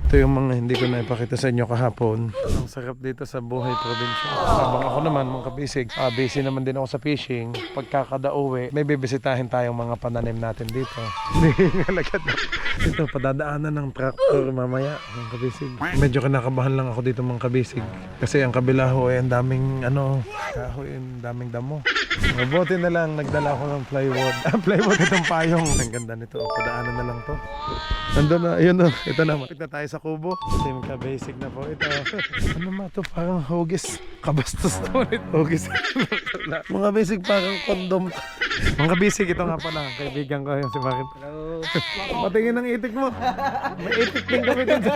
Ito yung mga hindi ko na ipakita sa inyo kahapon. Ang sarap dito sa buhay probinsya. Habang ako naman, mga kabisig, busy naman din ako sa fishing. Pagkakadauwi, may bibisitahin tayong mga pananim natin dito. Hindi ngalagad. Ito, padadaanan ng tractor mamaya, mga kabisig. Medyo kinakabahan lang ako dito, mga kabisig. Kasi ang kabila ho ay ang daming, kahoy, ang daming damo. Mabuti na lang, nagdala ako ng plywood. Plywood itong payong. Ang ganda nito, padaanan na lang to. Nandun na, ayun na, ito na. Mapit na tayo sa kubo. Kasi magka-basic na po ito. Ano ma to? Parang hugis. Kabastos na ulit. Hugis. Mga basic parang kondom. Mga basic, ito nga pala. Kaibigan ko yung si Bakit. Hello. Patingin ng itik mo. May itik din kami dito.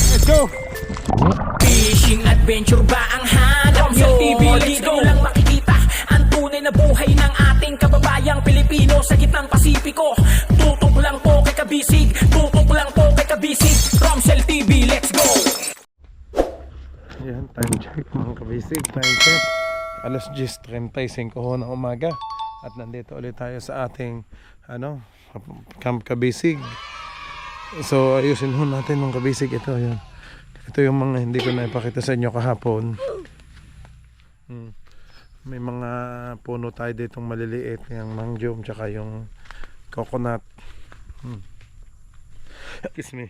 Let's go! Fishing adventure ba ang hanap nyo? Dito lang makikita ang tunay na buhay ng ating kababayang Pilipino sa gitnang Pasipiko. Tutok lang po kay Kabisig, tutok lang po kay Kabisig. Romsel TV, let's go! Yan, time check mga kabisig. Time check. Alas 10:35 ho ng umaga. At nandito ulit tayo sa ating Camp Kabisig. So ayusin ho natin mga kabisig. Ito yan. Ito yung mga hindi ko na ipakita sa inyo kahapon. May mga puno tayo ditong maliliit, yung mangjom tsaka yung coconut. Excuse me.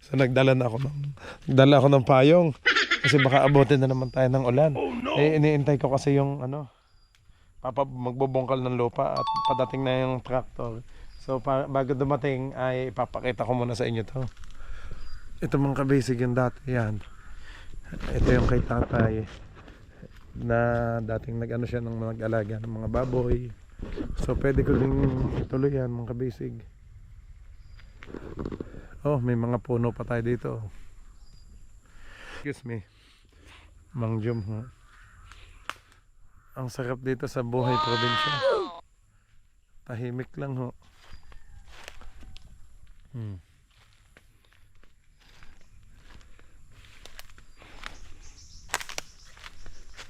So nagdala ako ng payong kasi baka abutin na naman tayo ng ulan. Iniintay ko kasi yung magbubungkal ng lupa at padating na yung tractor. So bago dumating ay ipapakita ko muna sa inyo to. Ito mga kabisig yung dati yan. Ito yung kay tatay na dating siya ng nag-alaga ng mga baboy. So pwede ko rin ituloy yan mga kabisig. Oh, may mga puno pa tayo dito. Excuse me. Mangjom ho. Ang sarap dito sa buhay probinsya. Tahimik lang ho.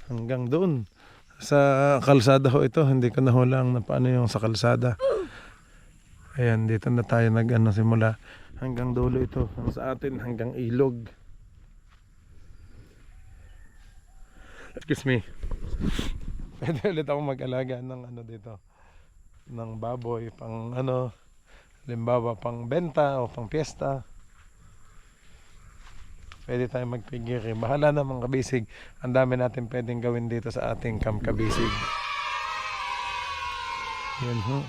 Hanggang doon sa kalsada ho ito. Hindi ko nahulang na paano yung sa kalsada. Ayan, dito na tayo simula. Hanggang dulo ito. Ang sa atin hanggang ilog. Excuse me. Pwede ulit ako mag-alaga ng dito. Ng baboy pang halimbawa pang benta o pang piyesta. Pwede tayong magpigiri. Bahala na mga kabisig. Ang dami natin pwedeng gawin dito sa ating Camp Kabisig. Yan ho.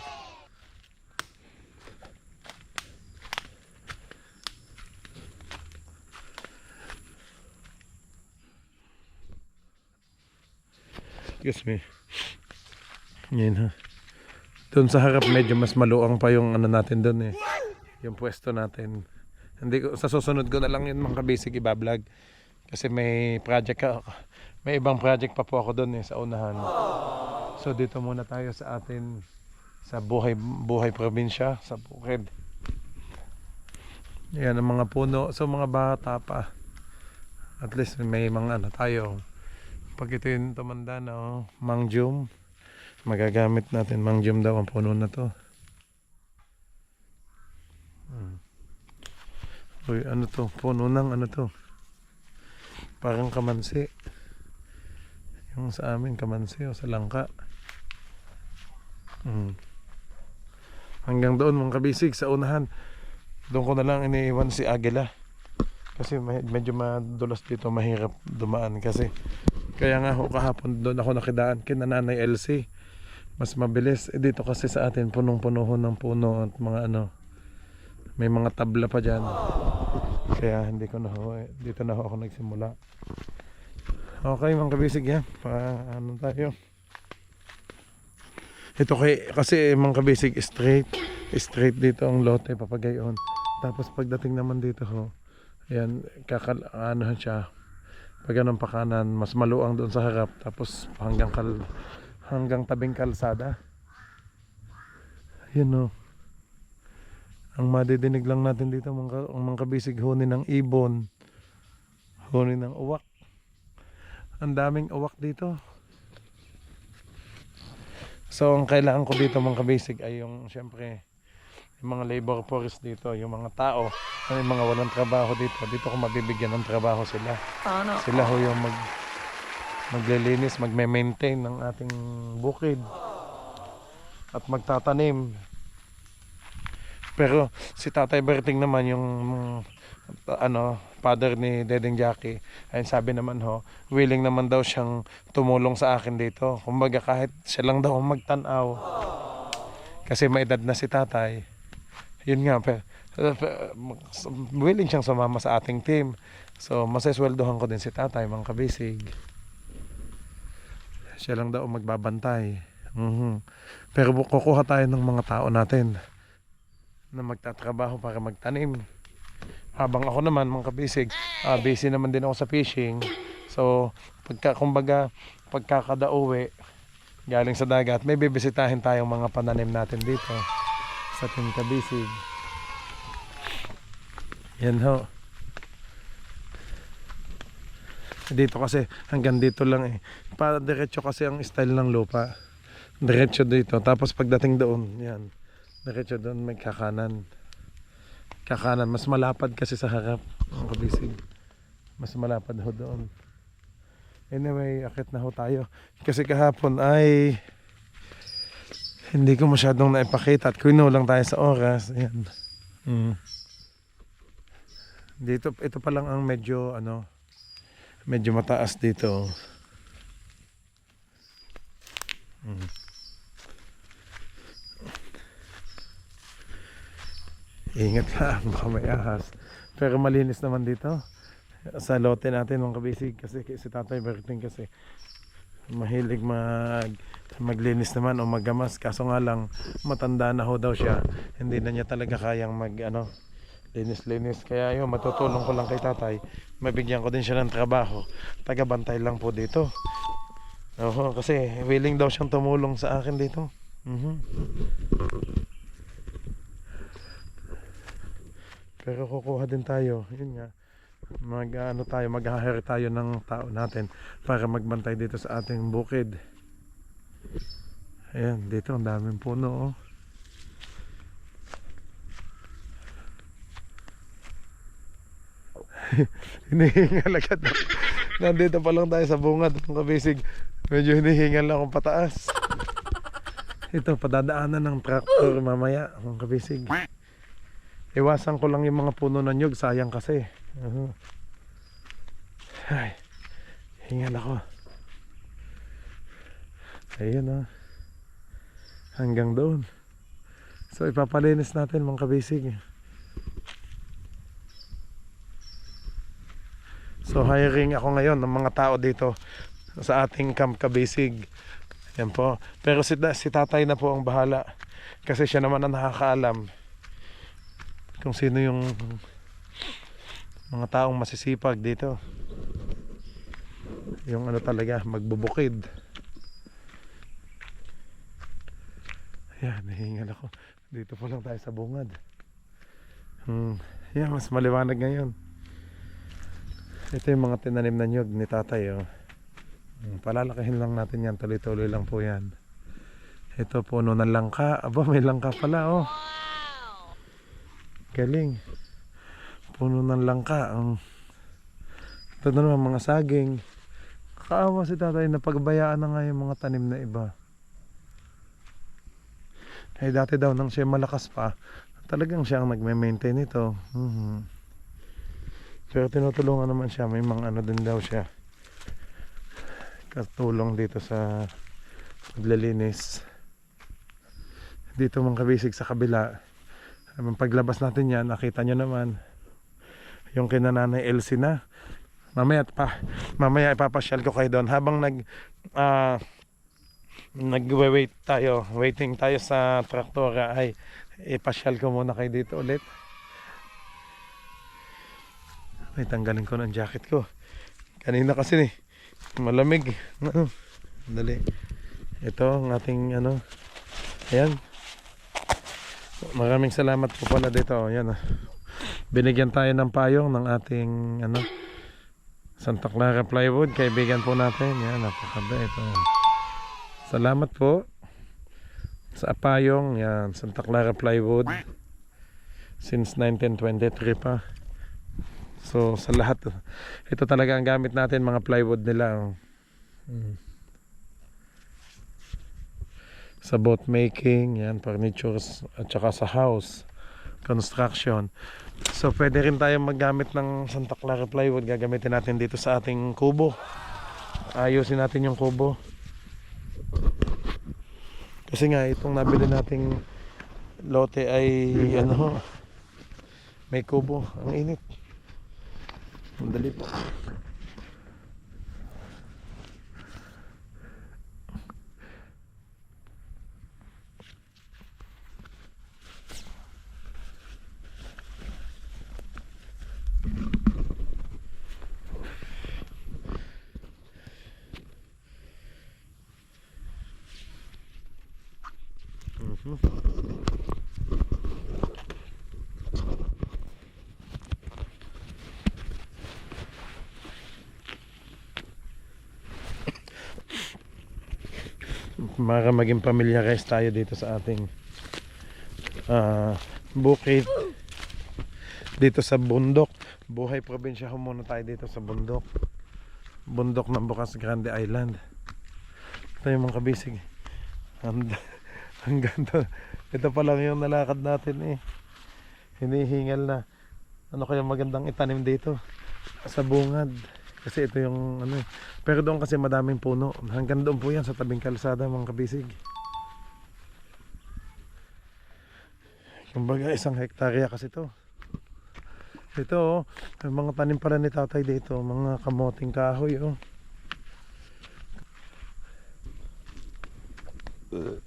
Excuse me. Yan ha. Doon sa harap medyo mas maluang pa yung natin doon eh. Yung pwesto natin. Hindi ko, sa susunod ko na lang yun mga kabisig ibablog. Kasi may ibang project pa po ako doon sa unahan. So dito muna tayo sa atin sa buhay probinsya, sa bukid. Yan ang mga puno. So mga bata pa. At least may mga tayo. Pag ito yung tumanda na mangjom, magagamit natin. Mangjom daw ang puno na to. Uy, to? Puno ng to? Parang kamansi. Yung sa amin, kamansi o sa langka. Hanggang doon mga kabisig sa unahan. Doon ko na lang iniiwan si Agila. Kasi medyo madulas dito, mahirap dumaan kasi. Kaya nga kahapon doon ako nakidaan kina Nanay LC. Mas mabilis. Dito kasi sa atin punong-puno ng puno at mga may mga tabla pa dyan. Kaya hindi ko dito na ako nagsimula. Okay mga kabisig yan. Tayo. Ito kasi mga kabisig straight dito ang lote papagayon. Tapos pagdating naman dito ayan, siya. Pag ganun pa kanan, mas maluang doon sa harap. Tapos hanggang tabing kalsada. Ayan ang madidinig lang natin dito mga kabisig, huni ng ibon, huni ng uwak. Ang daming uwak dito. So ang kailangan ko dito mga kabisig ay yung syempre yung mga labor force dito, yung mga tao May mga walang trabaho dito. Dito ko mabibigyan ng trabaho sila. Sana. Sila ho yung maglilinis, magme-maintain ng ating bukid. At magtatanim. Pero si Tatay Berting naman yung father ni Dedeng Jackie, ayun sabi naman ho, willing naman daw siyang tumulong sa akin dito. Kumbaga kahit siya lang daw ang magtanaw. Kasi may edad na si Tatay. Yun nga, willing siyang sumama sa ating team. So masesweldohan ko din si Tatay, mga kabisig. Siya lang daw magbabantay. Pero kukuha tayo ng mga tao natin na magtatrabaho para magtanim. Habang ako naman, mga kabisig, busy naman din ako sa fishing. So, pagkakadauwi galing sa dagat, may bibisitahin tayong mga pananim natin dito sa ating kabisig. Yan ho. Dito kasi, hanggang dito lang eh. Para diretso kasi ang style ng lupa. Diretso dito. Tapos pagdating doon, yan. Diretso doon may kakanan. Kakanan. Mas malapad kasi sa harap. Ang kabisig. Mas malapad ho doon. Anyway, akit na ho tayo. Kasi kahapon ay hindi ko masyadong naipakita at kinulang tayo sa oras. Ayan. Dito, ito pa lang ang medyo medyo mataas dito. Ingat lang, baka may ahas. Pero malinis naman dito sa lote natin mga kabisig. Kasi si Tatay Berting kasi mahilig maglinis naman o maggamas. Kaso nga lang matanda na ho daw siya. Hindi na niya talaga kayang linis-linis. Kaya yun, matutulong ko lang kay Tatay. Mabigyan ko din siya ng trabaho. Taga-bantay lang po dito. Kasi willing daw siyang tumulong sa akin dito. Pero kukuha din tayo. Yun nga. Mag-hire tayo ng tao natin para magbantay dito sa ating bukid. Ayan, dito ang daming puno. Hinihingal agad. Nandito pa lang tayo sa bungad ng kabisig. Medyo hinihingal lang akong pataas. Ito, padadaanan ng tractor mamaya ng kabisig. Iwasan ko lang yung mga puno ng nyug. Sayang kasi. Ay, hingal ako. Ayun hanggang doon. So ipapalinis natin mga kabisig. So hiring ako ngayon ng mga tao dito sa ating Camp Kabisig. Yan po. Pero si Tatay na po ang bahala. Kasi siya naman ang nakakaalam kung sino yung mga taong masisipag dito. Yung talaga, magbubukid. Yan, nahingal ako. Dito po lang tayo sa bungad. Yan, mas maliwanag ngayon. Ito yung mga tinanim na nyug ni Tatay. Palalakihin lang natin yan. Tuloy-tuloy lang po yan. Ito puno ng langka. Aba, may langka pala. Galing. Puno ng langka. Ito na naman mga saging. Kaawa si Tatay na pagbayaan na nga yung mga tanim na iba. Dati daw nang siya malakas pa, talagang siya ang nagme-maintain ito. Pero tinutulungan naman siya. May mga din daw siya katulong dito sa paglilinis. Dito mga kabisig sa kabila. Paglabas natin yan, nakita nyo naman yung kinananay Elsie na. Mamaya ipapasyal ko kayo doon habang waiting tayo sa traktora. Ay ipasyal ko muna kayo dito ulit. Ay, tanggalin ko ng jacket ko kanina kasi malamig. Dali. Ito ang ating ayan. Maraming salamat po pala dito. Ayan. Binigyan tayo ng payong ng ating Santa Clara Plywood. Kaibigan po natin. Yan, napakaganda ito. Salamat po sa payong. Yan, Santa Clara Plywood. since 1923 pa. So sa lahat, ito talaga ang gamit natin, mga plywood nila. Sa boat making, yan, furnitures, at saka sa house construction. So pwede rin tayo maggamit ng Santa Clara plywood. Gagamitin natin dito sa ating kubo. Ayusin natin yung kubo. Kasi nga itong nabili nating lote ay ano, may kubo. Ang init. Mandali po. Para maging familiarize tayo dito sa ating bukid, dito sa bundok. Buhay probinsya, muna tayo dito sa bundok ng Bocas Grande Island. Ito yung mga kabisig. Ang ganda. Ito pa lang yung nalakad natin eh. Hinihingal na. Ano kaya magandang itanim dito sa bungad? Kasi ito yung ano eh. Pero doon kasi madaming puno. Hanggang doon po yan sa tabing kalsada, mga kabisig. Kumbaga 1 hektarya kasi to. Ito oh, may mga tanim pala ni tatay dito. Mga kamoting kahoy oh.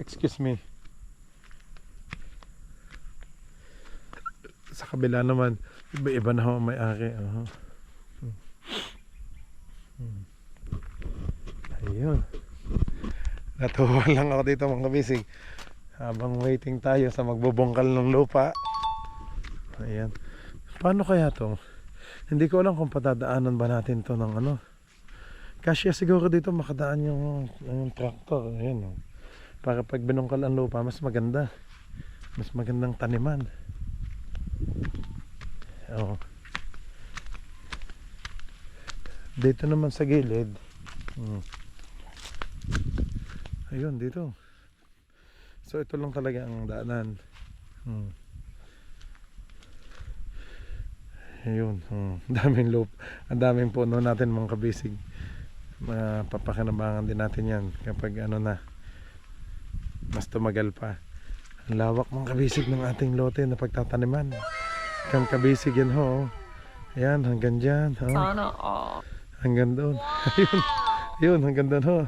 Excuse me. Sa kabila naman, iba-iba na ho may-ari. Ayun. Natuwa lang ako dito, mga kabisig. Habang waiting tayo sa magbubungkal ng lupa. Ayan. Paano kaya to? Hindi ko alam kung patadaanan ba natin to ng ano. Kasya siguro dito makadaan yung tractor. Ayan oh. Para pag binungkal ang lupa, mas maganda. Mas magandang taniman. Oh. Dito naman sa gilid. Ayun, dito. So ito lang talaga ang daanan. Ayun. Daming loop. Ang daming puno natin, mga kabisig. Mapapakinabangan din natin yan kapag ano na, mas tumagal pa. Ang lawak, mga kabisig, ng ating lote na pagtataniman. Kang kabisig yan ho. Ayan, hanggang dyan. Sana all. Hanggang doon. Ayun. Ayun, hanggang doon ho.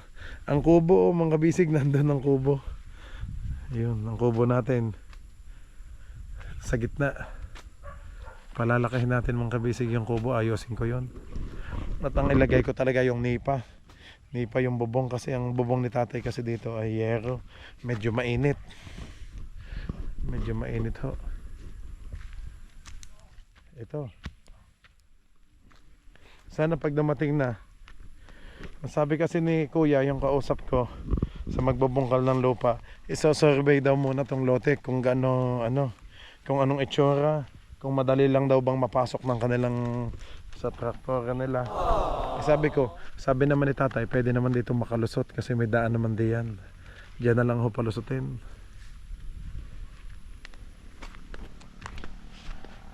Ang kubo, mga kabisig, nandun ang kubo. Ayun, ang kubo natin. Sa gitna. Palalakahin natin, mga kabisig, yung kubo. Ayusin ko yun. At ang ilagay ko talaga yung nipa. Nipa yung bubong, kasi ang bubong ni tatay kasi dito ay yero. Medyo mainit. Medyo mainit ho. Ito. Sana pag dumating na. Sabi kasi ni kuya, yung kausap ko sa magbubungkal ng lupa, isa-survey daw muna tong lote kung gaano, ano, kung anong itsura, kung madali lang daw bang mapasok ng kanilang sa traktor nila. Sabi naman ni tatay, pwede naman dito makalusot kasi may daan naman diyan. Diyan na lang ho palusutin.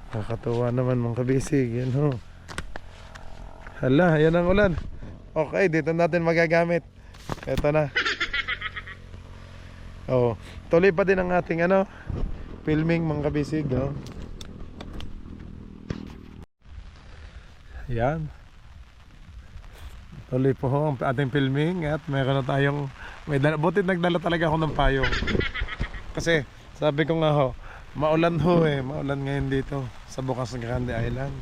Nakakatuwa naman, mga kabisig. Yan ho. Hala, yan ang ulan. Okay, dito natin magagamit. Ito na. Oh, tuloy pa din ang ating ano, filming, mga kabisig, no? Yan. Tuloy po ho ang ating filming at meron na tayong butit nagdala talaga ako ng payong. Kasi sabi ko nga ho, maulan ho eh, maulan ngayon dito sa Bocas Grande Island.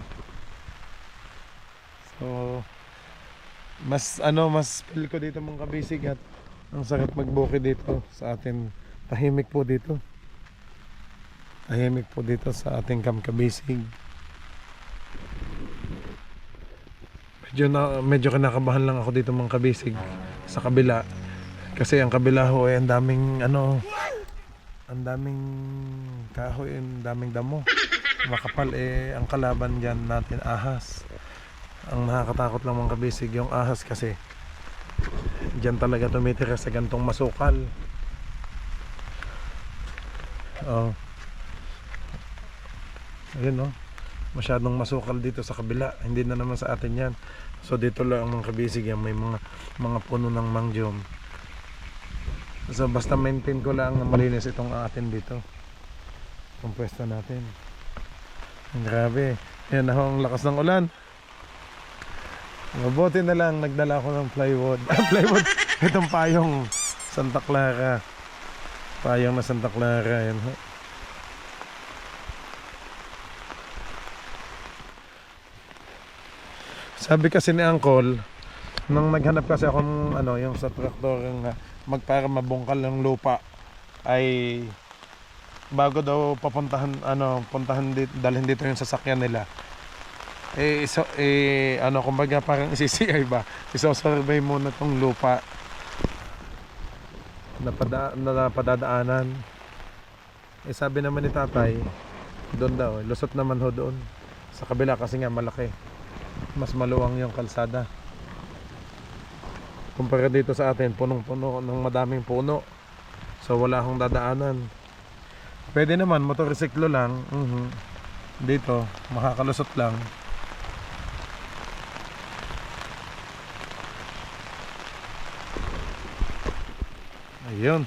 So mas feel ko dito, mga kabisig, at ang sarap magbukid dito sa atin. Tahimik po dito. Tahimik po dito sa ating Kamkabisig. Medyo kinakabahan lang ako dito, mga kabisig, sa kabila. Kasi ang kabila ho ay ang daming kahoy, ang daming damo. makapal ang kalaban dyan natin ahas. Ang nakakatakot lang mga kabisig yung ahas kasi dyan talaga tumitira sa gantong masukal. Oh. Ayun oh. Masyadong masukal dito sa kabila. Hindi na naman sa atin yan. So dito lang mga kabisig yan, may mga puno ng mangjom. So basta maintain ko lang na malinis itong atin dito. Itong pwesto natin. Grabe. Yan ako ang lakas ng ulan. Mabuti na lang nagdala ako ng plywood. Plywood. Itong payong Santa Clara. Payong na Santa Clara. Yan. Sabi kasi ni Uncle, nung naghanap kasi akong yung sa traktor para mabungkal ng lupa ay bago daw papuntahan dalhin dito yung sasakyan nila. Kumbaga parang CCI ba? Iso-survey muna tong lupa na padadaanan. Sabi naman ni tatay, doon daw, lusot naman ho doon. Sa kabila kasi nga malaki. Mas maluwang yung kalsada. Kumpara dito sa atin, punong-puno ng madaming puno. So wala akong dadaanan. Pwede naman, motorsiklo lang. Dito, makakalusot lang. Ayun.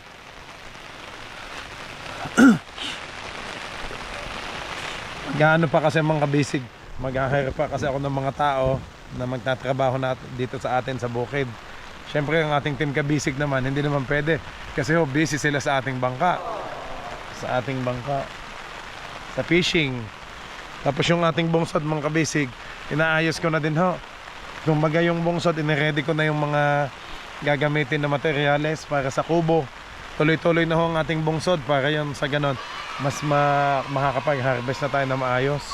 Gaano pa kasi mga kabisig. Mag-ahire pa kasi ako ng mga tao na magtatrabaho dito sa atin sa bukid. Siyempre ang ating team kabisig naman, hindi naman pwede. Kasi busy sila sa ating bangka. Sa fishing. Tapos yung ating bungsod mga kabisig, inaayos ko na din ho. Kumbaga yung bungsod, iniready ko na yung mga gagamitin na materyales para sa kubo. Tuloy-tuloy na ho ang ating bungsod para yun sa ganon. Mas makakapag-harvest na tayo na maayos.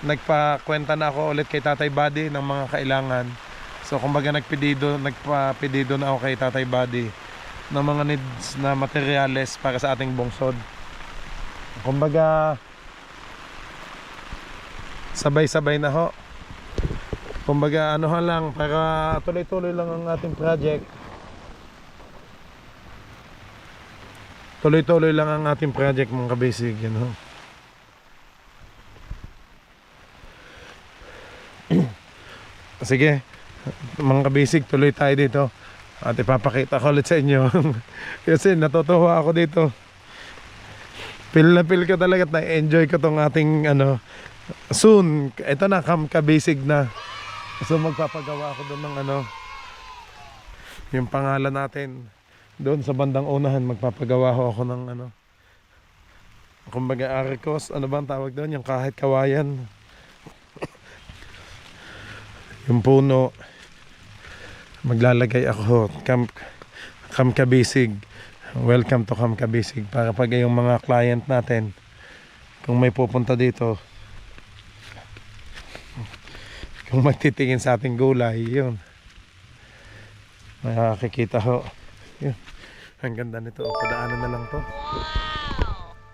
Nagpakwenta na ako ulit kay Tatay Buddy ng mga kailangan. So kumbaga nagpapedido na ako kay Tatay Buddy ng mga needs na materyales para sa ating bungsod. Kumbaga sabay-sabay na ho. Kumbaga lang para tuloy-tuloy lang ang ating project. Tuloy-tuloy lang ang ating project mga kabisig, Sige, mga kabisig, tuloy tayo dito. At ipapakita ko ulit sa inyo. Kasi natutuwa ako dito. Feel na feel ko talaga at na-enjoy ko tong ating soon, ito na kabisig na. So magpapagawa ako doon ng yung pangalan natin. Doon sa bandang unahan magpapagawa ako ng kumbaga Arcos, ano ba ang tawag doon? Yung kahit kawayan. Yung puno. Maglalagay ako Camp Kabisig. Welcome to Camp Kabisig. Para pag yung mga client natin, kung may pupunta dito, kung magtitingin sa ating gulay, yun, makikita ho. Yun. Ang ganda nito. Padaanan na lang to.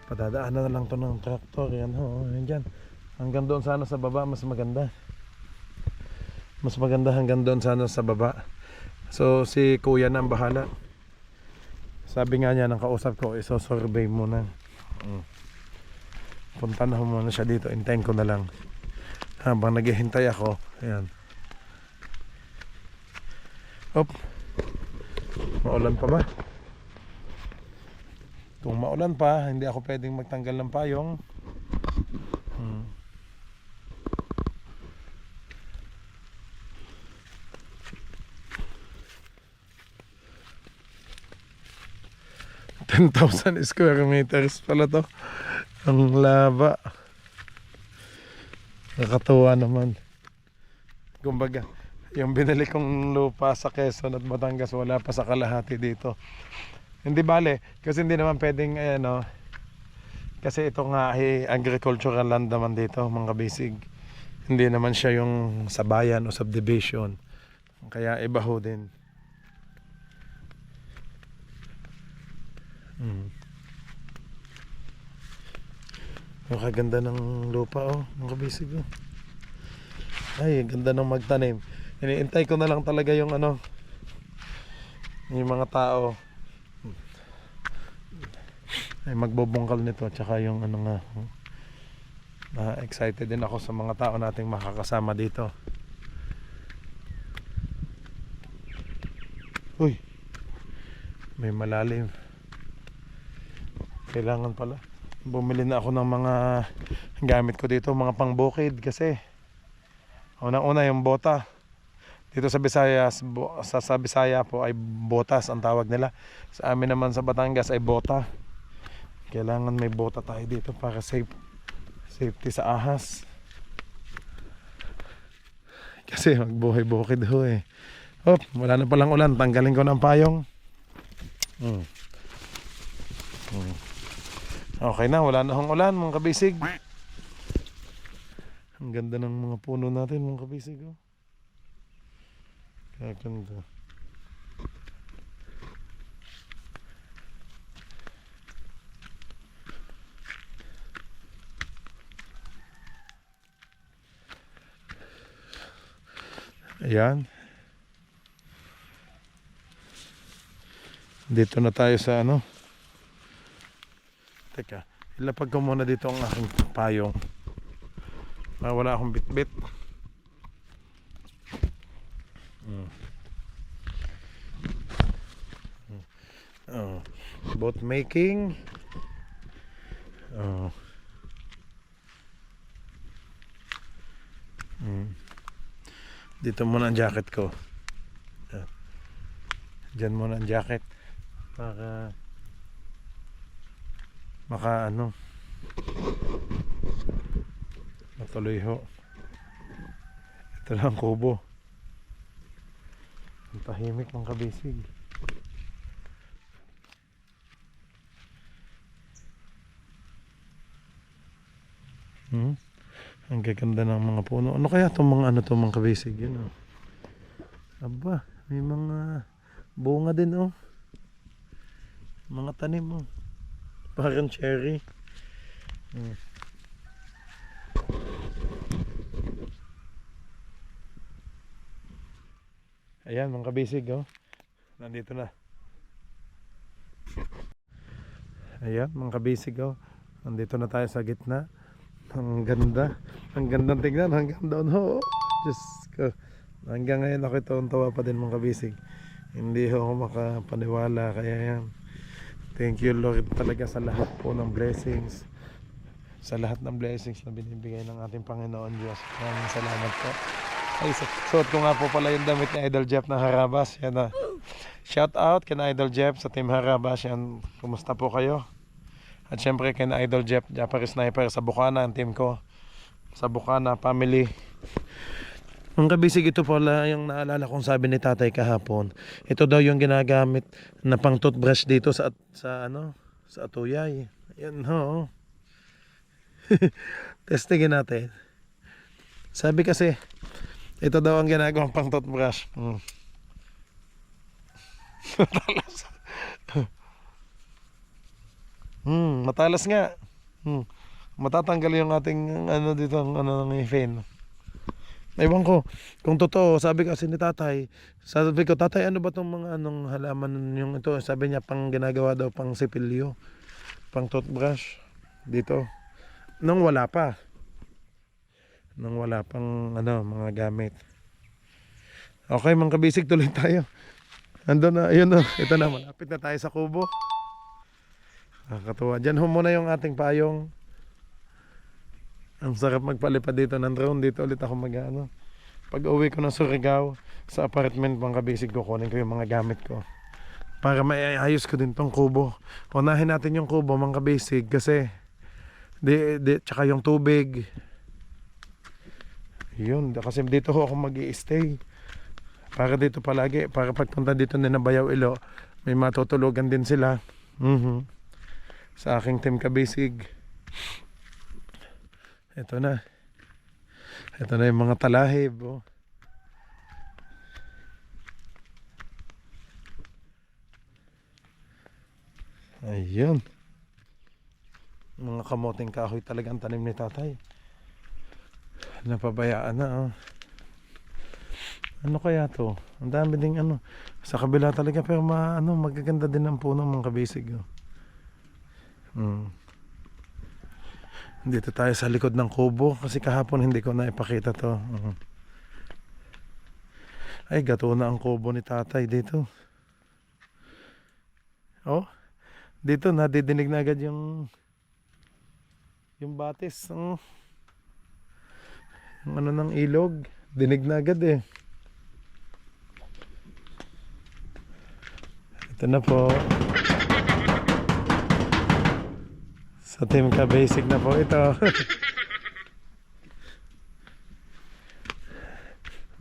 Padadaanan na lang to ng traktor. Yan ho. Yan dyan. Hanggang doon sana sa baba, mas maganda. Mas maganda hanggang doon sana sa baba. So si kuya na ang bahala. Sabi nga niya ng kausap ko, iso-survey muna. Punta na muna siya dito. Hintayin ko na lang. Habang naghihintay ako. Ayan. Hop. Maulan pa ba? Kung maulan pa, hindi ako pwedeng magtanggal ng payong. 10,000 square meters pala to. Ang laba. Nakatuwa naman. Kumbaga, yung binili kong lupa sa Quezon at Batangas, wala pa sa kalahati dito. Hindi bale, kasi hindi naman pwedeng kasi ito nga ay agricultural land naman dito, mga bisig. Hindi naman siya yung sa bayan o subdivision. Kaya iba ho din. Ang kaganda ng lupa oh, mga kabisig oh. Ay, ganda ng magtanim. Iniintay ko na lang talaga yung ano, yung mga tao ay magbubungkal nito, tsaka yung ano nga, excited din ako sa mga tao nating makakasama dito. Uy, may malalim. Kailangan pala bumili na ako ng mga gamit ko dito, mga pangbukid, kasi unang-una yung bota. Dito sa Visayas, sa Bisaya po ay botas ang tawag nila. Sa amin naman sa Batangas ay bota. Kailangan may bota tayo dito para safety sa ahas. Kasi magbuhay bukid ho eh. Hop, wala na palang ulan. Tanggalin ko ng payong. Okay na, wala na hong ulan mga kabisig. Ang ganda ng mga puno natin mga kabisig oh. Kaganda. Ayan. Dito na tayo sa ano. Teka, ilapag ko muna dito ang aking payong. Wala akong bitbit. Boat making. Dito muna ang jacket ko. Diyan muna ang jacket para maka ano matuloy ho. Ito lang kubo. Ang tahimik ng kabisig. Ang gaganda ng mga puno. Ano kaya itong mga ano to mga kabisig yun oh. Aba, may mga bunga din oh. Mga tanim oh. Parang cherry. Ayan mga kabisig oh. Nandito na. Ayan mga kabisig oh. Nandito na tayo sa gitna. Ang ganda. Ang gandang tingnan hanggang doon ho. Diyos ko. Hanggang ngayon ako tawa pa din mga kabisig. Hindi ho ako makapaniwala. Kaya yan. Thank you Lord talaga sa lahat po ng blessings. Sa lahat ng blessings na binibigay ng ating Panginoon Diyos. Maraming salamat po. Ay, suot ko nga po pala yung damit ni Idol Jeff ng Harabas. Yan na. Shout out kina Idol Jeff sa Team Harabas. Yan. Kumusta po kayo? At syempre kina Idol Jeff, Japari Sniper sa Bukana, ang team ko sa Bukana family. Ang kabisig, ito pala yung naalala kong sabi ni tatay kahapon. Ito daw yung ginagamit na pang toothbrush dito sa ano, sa Atuyay. Ayan ho. Testingin natin. Sabi kasi ito daw ang ginagawang pang toothbrush. Matalas nga. Matatanggal yung ating ano dito, ang ano ng ngipin. Ewan ko kung totoo. Sabi kasi ni tatay, sabi ko, tatay, ano ba tong mga anong halaman yung ito? Sabi niya pang ginagawa daw pang sipilyo, pang toothbrush dito. Nung wala pa. Nung wala pang ano, mga gamit. Okay mga kabisig, tuloy tayo. Ando na, ayun na. Ito na, malapit na tayo sa kubo. Nakakatuwa. Diyan ho muna yung ating payong. Ang sarap magpalipad dito ng drone. Dito ulit ako mag-ano. Pag uwi ko ng Surigao sa apartment mga kabisig, kukunin ko yung mga gamit ko para maiayos ko din tong kubo. Unahin natin yung kubo mga kabisig kasi tsaka yung tubig. Yun, kasi dito ho ako mag-i-stay. Para dito palagi, para pagpunta dito na Bayaw Ilo, may matutulugan din sila. Sa aking team kabisig. Ito na. Ito na yung mga talahib. Oh. Ayun. Mga kamoting kahoy talaga ang tanim ni tatay. Napabayaan na oh. Ano kaya to? Ang dami ding ano. Sa kabila talaga pero magaganda din ang puno mga kabisig oh. Dito tayo sa likod ng kubo kasi kahapon hindi ko na ipakita to. Ay, gato na ang kubo ni tatay dito. Oh, dito nadidinig na agad yung batis. Yung ano ng ilog. Dinig na agad eh. Ito na po. Sa Team Ka Basic na po ito.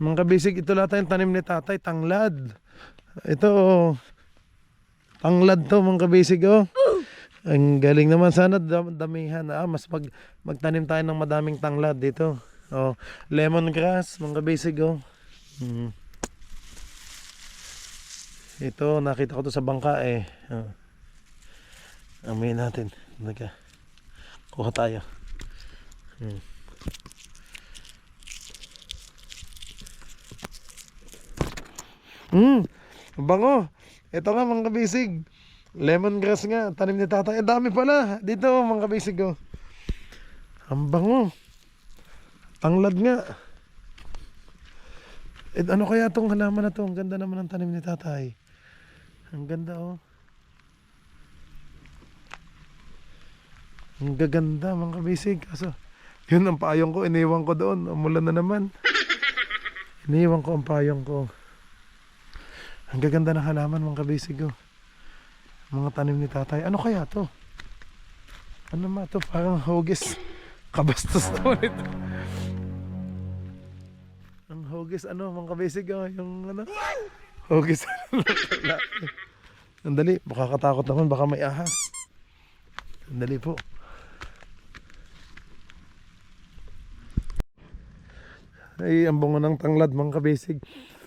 Mga kabisig, ito lahat yung tanim ni tatay, tanglad. Ito, tanglad to mga kabisig oh. Ang galing naman, sana damihan. Magtanim tayo ng madaming tanglad dito. Oh, lemongrass mga kabisig oh. Ito, nakita ko to sa bangka eh. Oh. Amin natin. Kuha tayo. Bango. Ito nga mga kabisig. Lemongrass nga, tanim ni tatay. Ang dami pala. Dito mga kabisig oh. Ang bango. Tanglad nga. Ano kaya tong halaman na to? Ang ganda naman ng tanim ni tatay. Ang ganda oh. Ang gaganda mga kabisig. Kaso, yun ang payong ko. Iniwan ko doon. Umulan na naman. Iniwan ko ang payong ko. Ang gaganda ng halaman mga kabisig oh. Mga tanim ni tatay. Ano kaya to? Ano ma to? Parang hogis. Kabastos naman ito. Ang hogis ano mga kabisig oh. Yung ano? Hogis. Sandali. Makakatakot naman. Baka may ahas. Sandali po. Ay, ang bunga ng tanglad mga kabisig.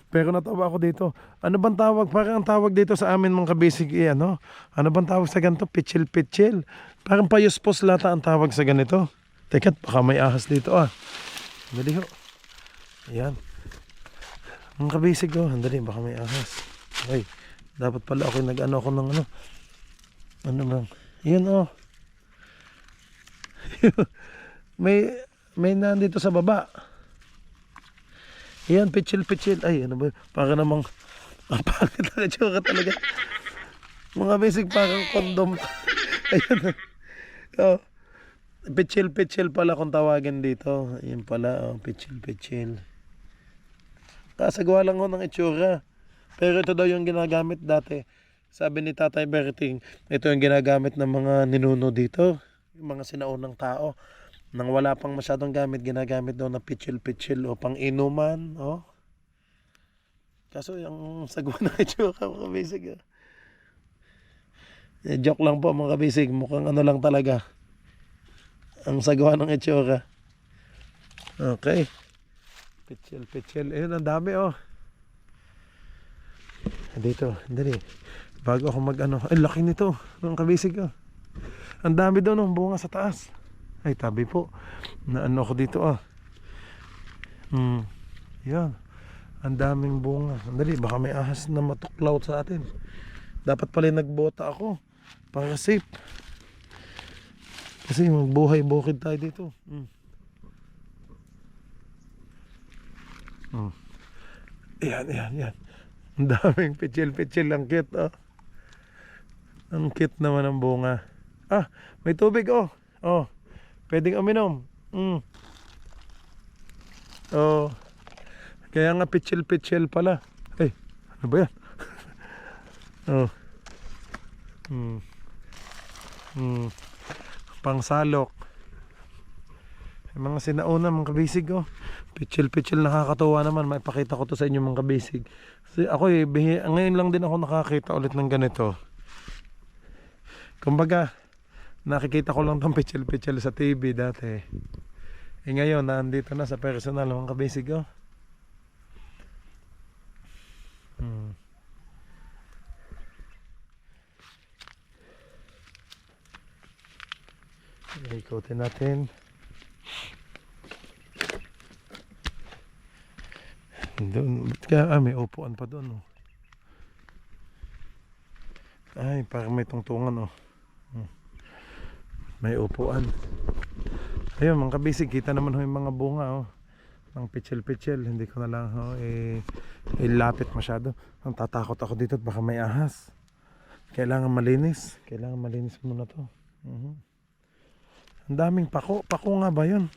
Pero natawa ako dito. Ano bang tawag? Parang ang tawag dito sa amin mga kabisig ano? Ano bang tawag sa ganito? Pitchil-pitchil. Parang payuspos lata ang tawag sa ganito. Teka, baka may ahas dito ah. Dali ho. Ayan. Mga kabisig oh. Dali, baka may ahas. Ay, dapat pala ako nag-ano ako ng ano. Ano bang? Yun oh. may nandito sa baba. Yan, pitchil. Ay, ano ba? Para namang pangit na tsura talaga. Mga basic parang kondom. Ayun. Oh. Pitchil pala kung tawagin dito. Ayun pala, oh, pitchil. Kasagawa lang ho ng itsura. Pero ito daw yung ginagamit dati. Sabi ni Tatay Berting, ito yung ginagamit ng mga ninuno dito. Yung mga sinaunang tao. Nang wala pang masyadong gamit, ginagamit daw na pitchil o pang inuman, oh. Kaso yung sagwa na itsura mga kabisig oh. Joke lang po mga kabisig, mukhang ano lang talaga ang sagwa ng itsura. Okay. Pitchil. Ayun, ang dami oh. Dito, dali. Bago ako mag-ano, ay laki nito mga kabisig oh. Ang dami daw ng bunga sa taas. Ay, tabi po. Naano ko dito ah. Yan. Ang daming bunga. Andali, baka may ahas na matuklaw sa atin. Dapat pala nagbota ako. Para safe. Kasi magbuhay bukid tayo dito. Yan. Ang daming pitchil. Ang cute oh. Ang cute naman ang bunga. Ah, may tubig oh. Oh. Pwedeng uminom. Oh. Kaya nga pitchil pala. Ay, ano ba yan? Oh. Pangsalok. Yung mga sinauna mga kabisig oh. Pitchil nakakatuwa naman. Maipakita ko to sa inyo mga kabisig. Kasi ako ngayon lang din ako nakakita ulit ng ganito. Kumbaga, nakikita ko lang tong pitchil sa TV dati. Ngayon, nandito na sa personal mga kabisig oh. Ikutin natin. Doon, ba't kaya, may upuan pa doon, oh. Ay, parang may tungtungan, oh. May upuan. Ayun, mga kabisig, kita naman ho yung mga bunga, oh. Ang pitchel-pitchel, hindi ko na lang, oh, ilapit masyado. Ang tatakot ako dito at baka may ahas. Kailangan malinis. Kailangan malinis muna to. Ang daming pako. Pako nga ba yun?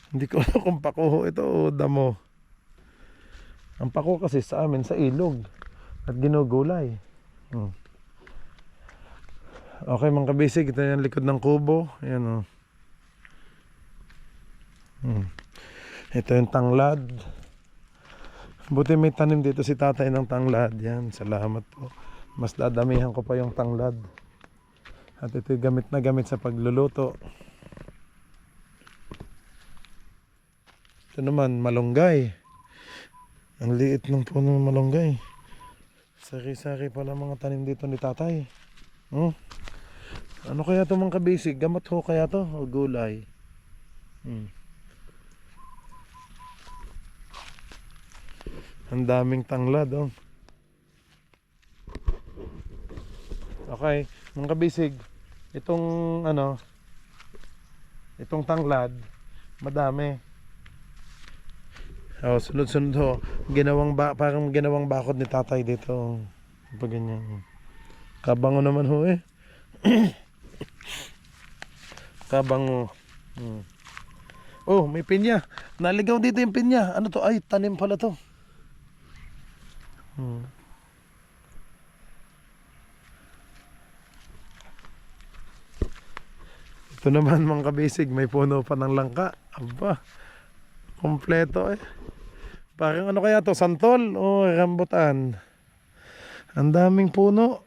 Hindi ko alam kung pako ho ito o damo. Ang pako kasi sa amin sa ilog at ginugulay. Okay mga kabisig, ito yung likod ng kubo. Ayan, oh. Ito yung tanglad. Buti may tanim dito si tatay ng tanglad. Yan, salamat po. Mas dadamihan ko pa yung tanglad. At ito yung gamit na gamit sa pagluluto. Ito naman, malunggay. Ang liit ng puno ng malunggay. Sari-sari pala mga tanim dito ni tatay. Ano kaya ito mga kabisig? Gamot ho kaya to? O gulay? Ang daming tanglad, oh. Okay, mga kabisig, itong itong tanglad, madami. Sunod-sunod ho, parang ginawang bakod ni tatay dito. Pag ganyan. Kabango naman ho eh. Kabango. Oh, may pinya. Naligaw dito yung pinya. Ano to? Ay, tanim pala to. Ito naman mga kabisig, may puno pa ng langka. Aba, kompleto eh. Parang ano kaya to? Santol o rambutan? Ang daming puno.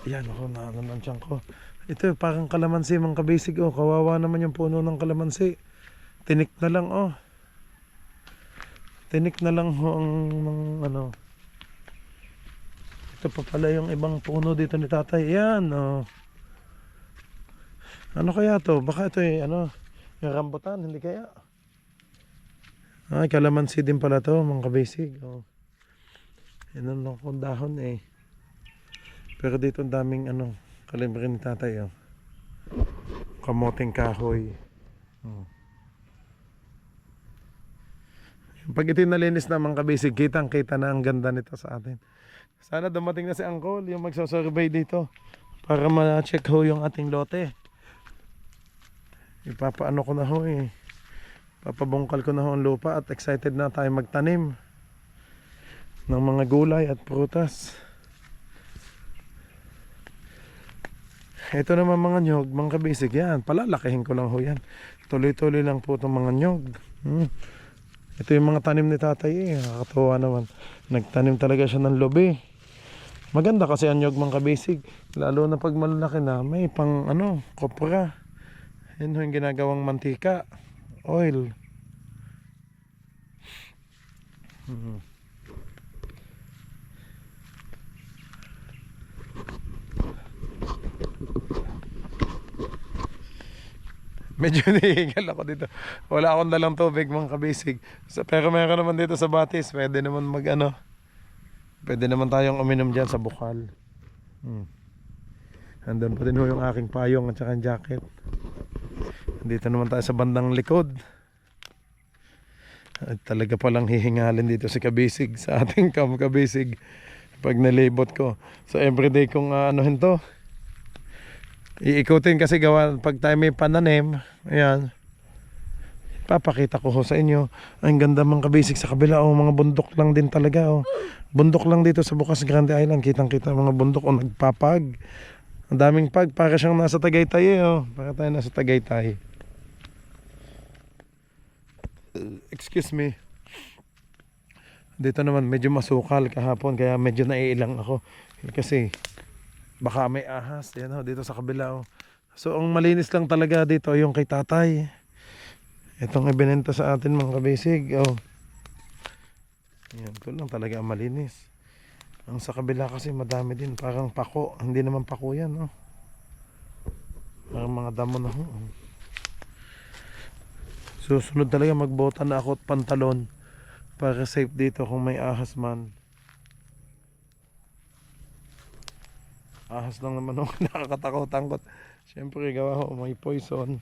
Yan ako, naanonan tiyan ko. Ito parang kalamansi mga kabisig. Oh, kawawa naman yung puno ng kalamansi. Tinik na lang, oh. Tinik na lang ho ang ano. Ito pa pala yung ibang puno dito ni tatay. Yan, oh. Ano kaya to? Baka ito yung rambutan, hindi kaya? Ay, kalamansi din pala to, mga kabisig. Oh. Yan ang kung dahon eh. Pero dito ang daming kalimbre ni tatay, oh. Kamoting kahoy. Pag ito nalinis na mga kabisig, kitang-kita na ang ganda nito sa atin. Sana dumating na si Uncle, yung magsasurvey dito, para ma-check ho yung ating lote. Ipapaano ko na ho eh. Papabungkal ko na ho ang lupa at excited na tayo magtanim ng mga gulay at prutas. Ito naman mga nyog, mga kabisig, yan. Palalakihin ko lang ho yan. Tuloy-tuloy lang po itong mga nyog. Ito yung mga tanim ni tatay eh. Nakakatuwa naman. Nagtanim talaga siya ng lobe. Maganda kasi ang nyog mga kabisig. Lalo na pag malalaki na, may pang kopra. Yan yung ginagawang mantika. Oil. Medyo nihingal ako dito. Wala akong dalang tubig mga kabisig. Pero meron naman dito sa batis. Pwede naman pwede naman tayong uminom dyan sa bukal. Andun pa din ho yung aking payong at saka jacket. Dito naman tayo sa bandang likod. At talaga palang hihingalin dito si kabisig sa ating kabisig. Pag nalibot ko. So everyday kong anuhin to. Iikutin kasi gawa pag tayo may pananim. Ayan. Papakita ko ho sa inyo. Ang ganda mga kabisig sa kabila. Oh, mga bundok lang din talaga. Oh. Bundok lang dito sa Bukas Grande Island. Kitang-kita mga bundok. Oh, nagpapag. Ang daming pag. Para siyang nasa Tagaytay eh. Oh. Para tayo nasa Tagaytay. Excuse me. Dito naman medyo masukal kahapon. Kaya medyo naiilang ako. Kasi baka may ahas. Yan ho, dito sa kabila. Oh. So ang malinis lang talaga dito yung kay tatay. Itong ibinenta sa atin mga kabisig. Oh. Yan, ito lang talaga ang malinis. Ang sa kabila kasi madami din, parang pako. Hindi naman pako yan, no? Parang mga damo na ho. Susunod talaga magbota na ako at pantalon para safe dito kung may ahas man. Ahas lang naman ako nakakatakot-takot. Siyempre gawa ko may poison.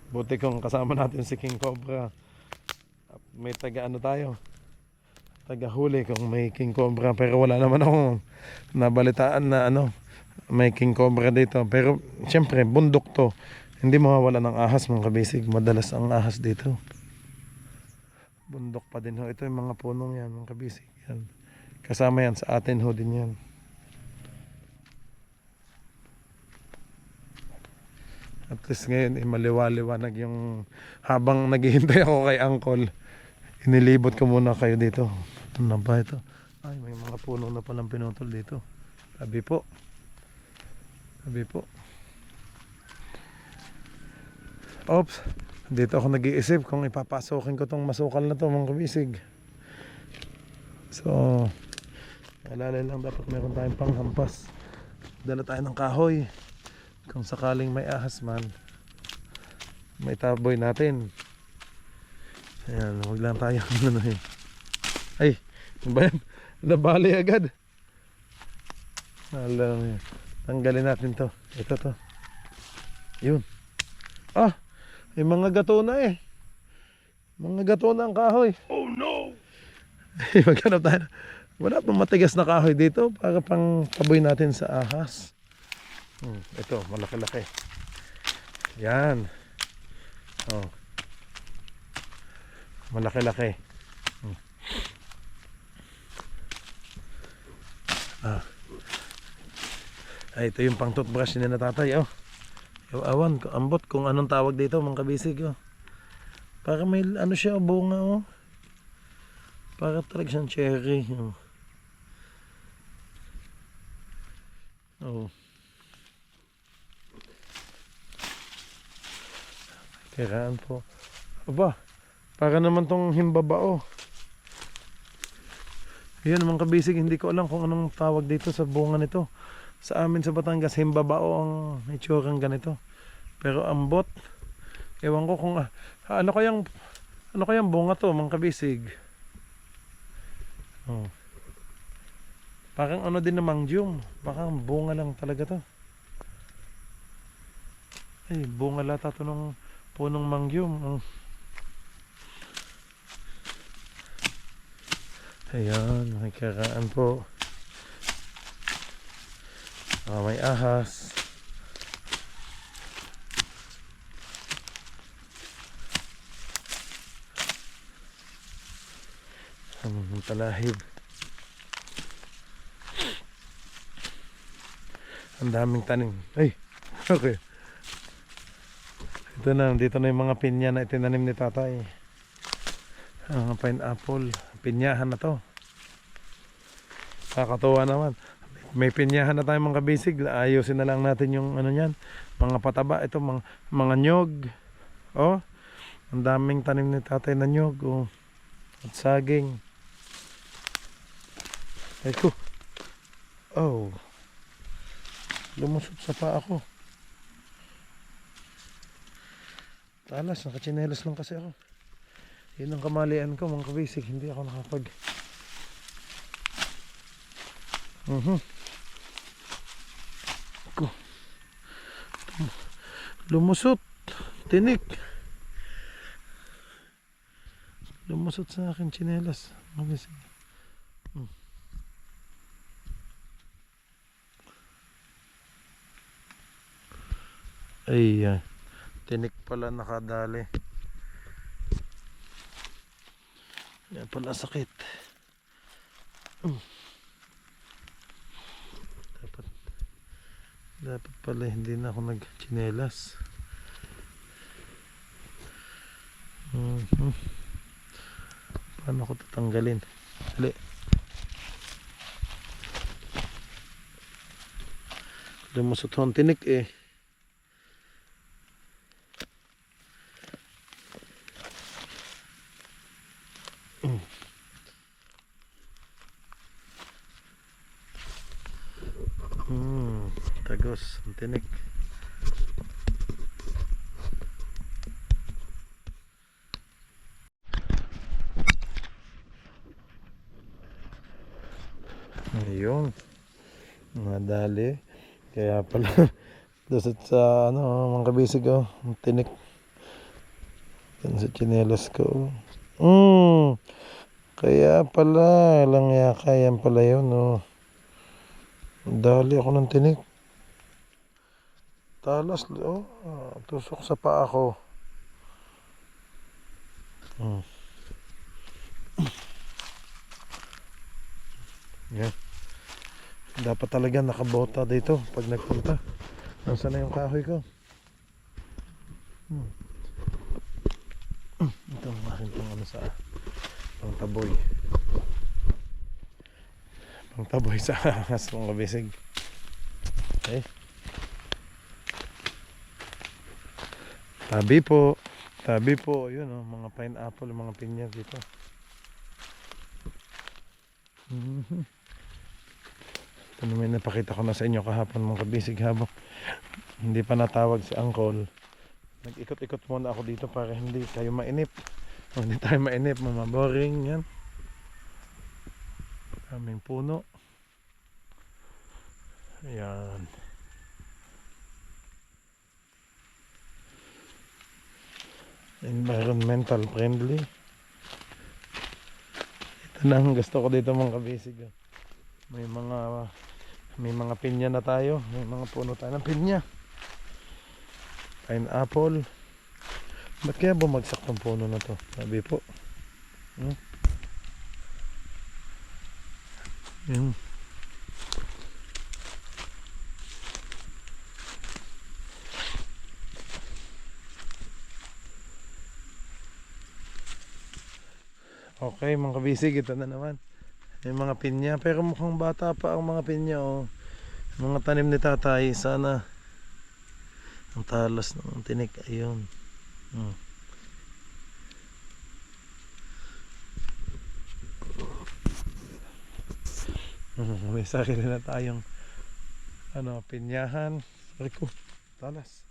Buti kung kasama natin si King Cobra. May taga ano tayo, taga huli kung may King Cobra. Pero wala naman akong nabalitaan na ano, may King Cobra dito. Pero siyempre bundok to, hindi mawawala ng ahas mga kabisig. Madalas ang ahas dito. Bundok pa din ho. Ito yung mga punong yan mga kabisig. Yan. Kasama yan sa atin ho din yan. At least ngayon maliwaliwanag yung habang naghihintay ako kay Uncle. Inilibot ko muna kayo dito. Ito na ba ito? Ay, may mga puno na palang pinutol dito. Sabi po. Sabi po. Oops. Dito ako nag-iisip kung ipapasokin ko tong masukal na to mga kabisig. So, alalay lang dapat meron tayong panghampas. Dala tayo ng kahoy. Kung sakaling may ahas man, may taboy natin. Ayan, huwag lang tayo ay, ano ba yan? Nabali agad. Alam, tanggalin natin to. Ito to. Yun. Ah, may mga gato na eh. Mga gato na ang kahoy. Oh no. Maghanap tayo. Wala pang matigas na kahoy dito para pang taboy natin sa ahas. Ito, malaki-laki. Yan. Oh. Malaki-laki. Ay, ito yung pang toothbrush ni na tatay. Oh. Awan, ambot kung anong tawag dito mga kabisig. Oh. Para may ano siya, bunga. Oh. Para talaga siyang cherry. Oh. Oh. Kiraan po. Aba, para naman tong himbabao. Yan mga kabisig, hindi ko alam kung anong tawag dito sa bunga nito. Sa amin sa Batangas, himbabao ang itsurang ganito. Pero ambot, ewan ko kung ano kayang bunga to mga kabisig. Oh. Parang ano din na mangjum. Parang bunga lang talaga to. Ay, bunga lata to ng punong mangyum. Ayan, may karaan po. May ahas. Ang talahib. Ang daming tanim. Ay, okay. Ito na, dito na yung mga pinya na itinanim ni tatay. Ang pineapple, pinyahan na to. Kakatuwa naman. May pinyahan na tayo mga kabisig. Ayusin na lang natin yung ano niyan, mga pataba. Ito mga nyog. Oh, ang daming tanim ni tatay na nyog. Oh. At saging. Ay ko. Oh. Lumusot sa paa ako. Talas, nakachinelas lang kasi ako. Yun ang kamalian ko mga kabisig. Hindi ako nakapag lumusot. Tinik. Lumusot sa akin chinelas. Mga kabisig. Ay, tinik pala nakadali. Yan pala sakit. Dapat pala hindi na ako nagchinelas. Paano ko tatanggalin? Dali. Lumusot ang tinik eh. Tagos, ang tinik. Ayun, nadali. Kaya pala, dasat sa ano, mga kabisig ang tinik. Yan sa tsinelas ko. Kaya pala, lang yaka yan pala yun, Dali ako ng tinik. Talas, tusok sa paa ko. Yan. Dapat talaga nakabota dito pag nagpunta. Nasaan na yung kahoy ko? Ito ang aking pang sa pangtaboy. Pangtaboy sa ahas mga kabisig. Okay. Tabi po. Tabi po. Yun mga pineapple, mga pinya dito. Ito naman napakita ko na sa inyo kahapon mga kabisig habang hindi pa natawag si Uncle. Nag-ikot-ikot muna ako dito para hindi tayo mainip. Hindi tayo mainip, mamaboring yan. Aming puno. Ayan. Environmental friendly. Ito na ang gusto ko dito mga kabisig. May mga pinya na tayo. May mga puno tayo ng pinya. Pineapple. Ba't kaya bumagsak ng puno na to? Sabi po. Yun. Okay mga kabisig, ito na naman. May mga pinya, pero mukhang bata pa ang mga pinya mga tanim ni tatay. Sana ang talas ng tinik. Ayun. May sarili na tayong pinyahan. Sorry ko, talas.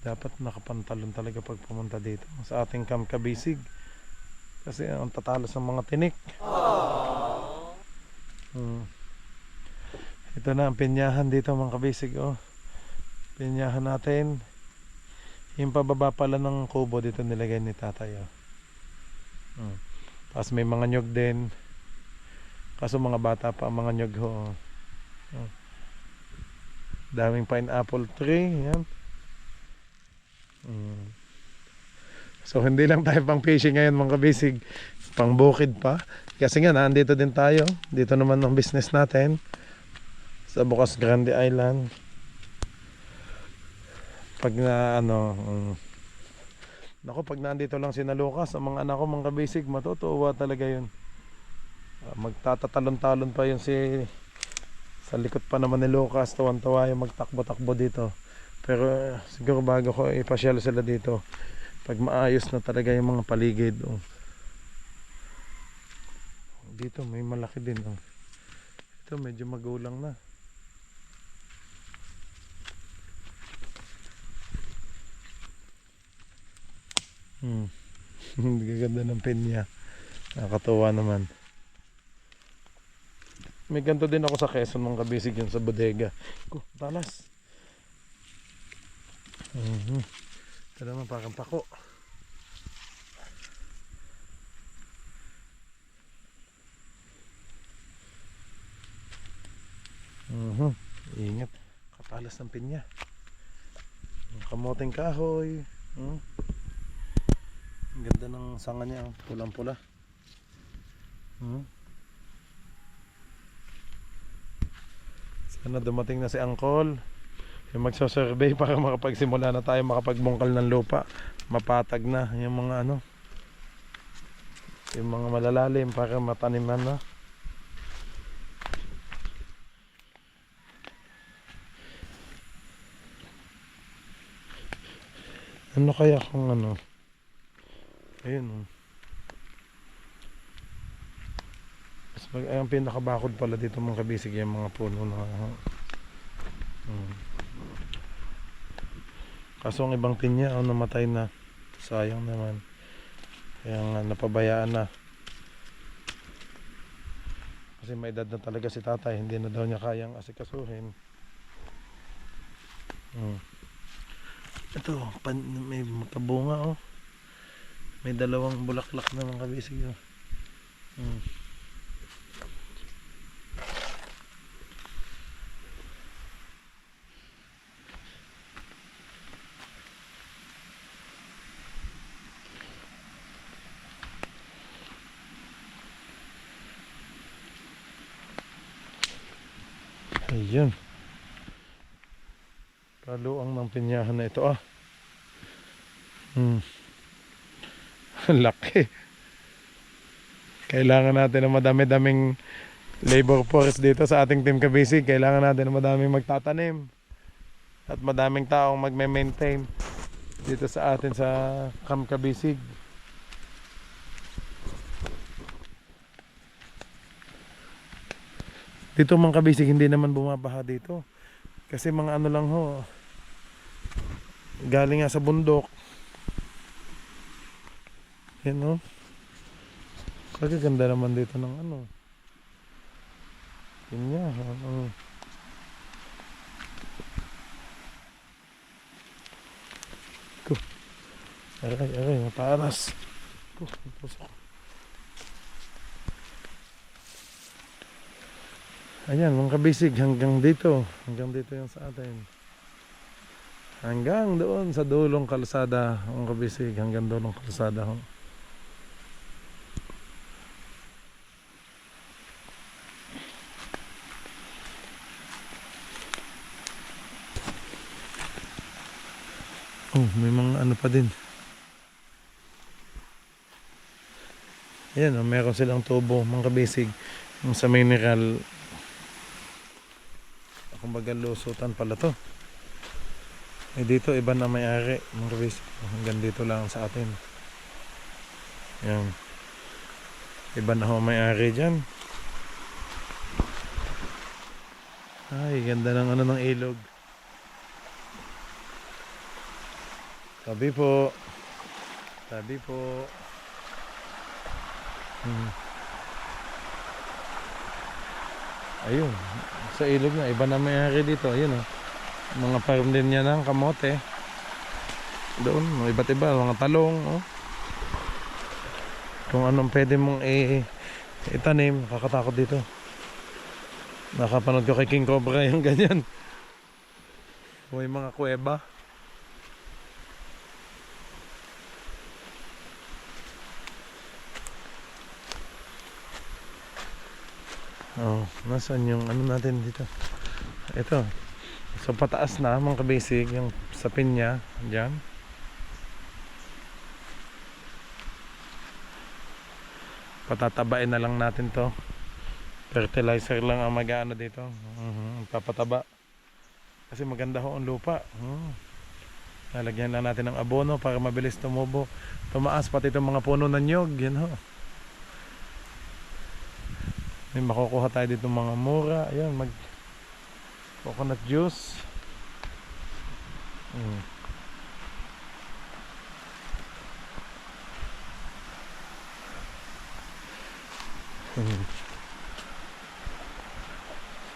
Dapat nakapantalon talaga pag pumunta dito sa ating Camp Kabisig kasi ang tatalas ng mga tinik. Ito na ang pinyahan dito mga kabisig. Pinyahan natin. Yung pababa pala ng kubo dito nilagay ni tatay. Tapos may mga nyog din. Kaso mga bata pa ang mga nyog daming pineapple tree. Yan. So hindi lang tayo pang fishing ngayon mga kabisig, pang bukid pa kasi nga nandito din tayo. Dito naman ang business natin sa Bukas Grande Island. Pag na pag nandito lang si Lucas, ang mga anak ko mga kabisig, matutuwa talaga yun. Magtatatalon-talon pa yun sa likod pa naman ni Lucas. Tuwan-tuwa yung magtakbo-takbo dito. Pero siguro bago ko ipasyal sila dito, pag maayos na talaga yung mga paligid. Dito may malaki din. Ito medyo magulang na. Gaganda ng pinya. Nakakatuwa naman. May ganito din ako sa Quezon mga kabisig, yun sa bodega. Talas. Ito naman parang pako. Ingat. Katalas ng pinya. Kamoting kahoy. Ang ganda ng sanga niya, pulang-pula. Sana dumating na si Uncle yung magsasurvey para makapagsimula na tayo makapagbungkal ng lupa. Mapatag na yung mga yung mga malalalim para mataniman na. Ano kaya kung ayun mas Ay, ang pinakabakod pala dito mga kabisig yung mga puno na kaso ang ibang pinya namatay na, sayang naman, kaya nga napabayaan na kasi may edad na talaga si tatay, hindi na daw niya kayang asikasuhin. Ito may magkabunga may dalawang bulaklak na mga kabisig ayun, kaluang ng pinyahan na ito laki. Kailangan natin ng madami-daming labor force dito sa ating team kabisig. Kailangan natin ng madaming magtatanim at madaming taong magme-maintain dito sa atin sa Camp Kabisig. Dito mga kabisig, hindi naman bumabaha dito kasi mga ano lang galing nga sa bundok. Yan kagaganda naman dito ng pinya. Aray, mataras. Ayan mga kabisig, hanggang dito yung sa atin, hanggang doon sa dulong kalsada mga kabisig, hanggang dulong kalsada may mga ano pa din. Ayan meron silang tubo mga kabisig sa mineral. Kumbaga lusutan pala to. Dito iba na may-ari mga kabisig. Hanggang dito lang sa atin. Yan. Iba na may-ari dyan. Ay, ganda ng ng ilog. Tabi po. Ayun, sa ilog na, iba na may-ari dito. Ayun mga farm din niya ng kamote. Doon, iba't iba, mga talong kung anong pwede mong itanim, nakakatakot dito. Nakapanood ko kay King Cobra yung ganyan. May mga kuweba. Nasaan yung natin dito? Ito. So pataas na mga kabisig yung sa pinya diyan. Patatabain na lang natin to. Fertilizer lang ang mag-aano dito. Papataba. Kasi maganda ang lupa. Lalagyan lang natin ng abono para mabilis tumubo. Tumaas pati itong mga puno ng nyog. Yan may makukuha tayo dito mga mura. Ayan, coconut juice.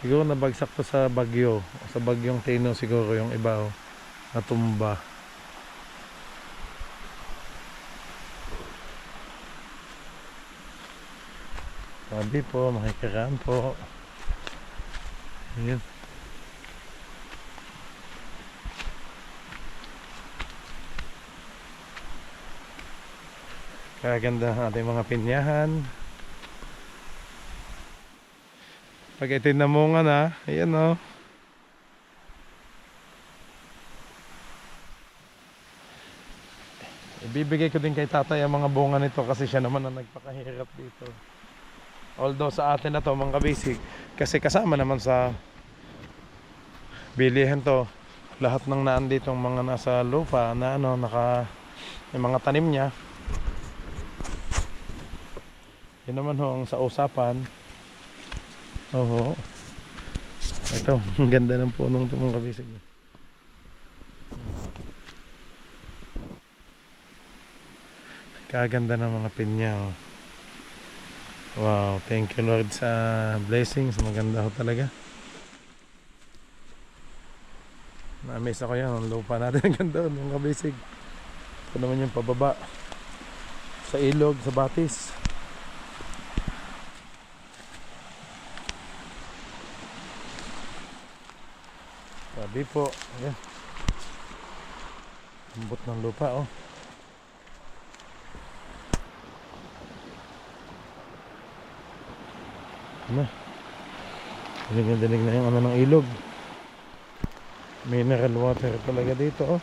Siguro nabagsak to sa bagyo. Sa bagyong Tino siguro yung iba natumba. Sabi po, makikiraan po. Ayan. Kaganda ang ating mga pinyahan. Pag itinamungan na, ayan ibibigay ko din kay tatay ang mga bunga nito kasi siya naman ang nagpakahirap dito. Although sa atin na to mga kabisig, kasi kasama naman sa bilihan to lahat ng naanditong mga nasa lupa na may mga tanim niya. Yun naman ang sa usapan. Oo. Ito, ang ganda ng punong ito mga kabisig. Kaganda ng mga pinya. Oh. Wow, thank you Lord sa blessings. Maganda ho talaga. Na-amaze ako yan. Ang lupa natin ang ganda mga kabisig. Ito naman yung pababa. Sa ilog, sa batis. Sabi po, ayan. Lambot ng lupa, oh. Ano? Dinig na yung ano ng ilog. Mineral water talaga dito, oh.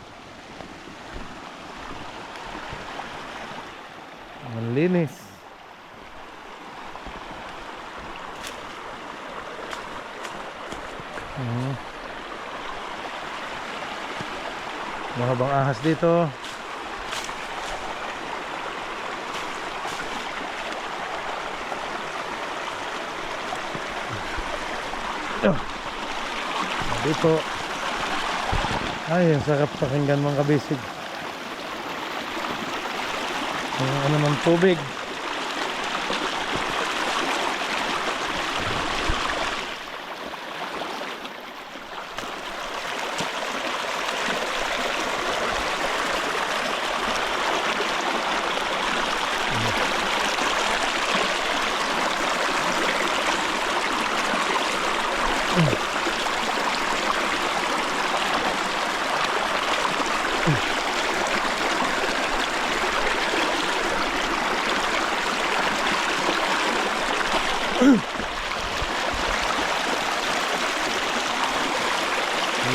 Ang linis. Mahabang ahas dito. Dito. Ay, ang sarap pakinggan mga kabisig. Ang ano ng tubig.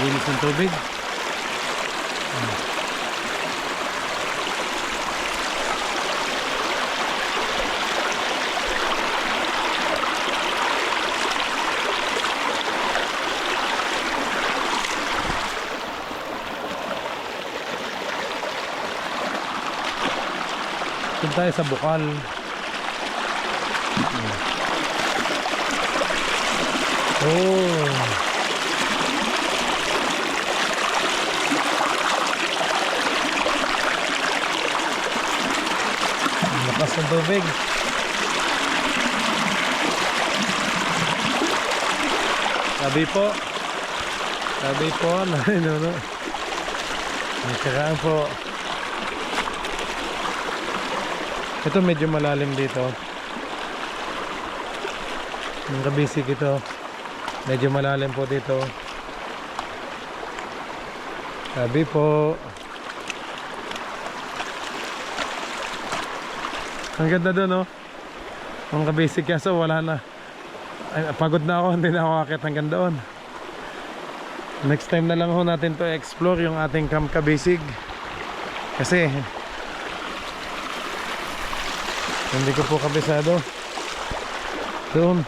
Linis ng tubig. Doon tayo sa bukal. Oh. Lakas ng tubig. Sabi po. No. Ang karaan po. Ito medyo malalim dito. Ang kabisig ito. Medyo malalim po dito. Sabi po. Ang ganda doon, no? Ang kabisig kaso wala na. Ay, pagod na ako, hindi na ako akit hanggang doon. Next time na lang ho natin to explore yung ating Camp Kabisig. Kasi hindi ko po kabisado. Doon.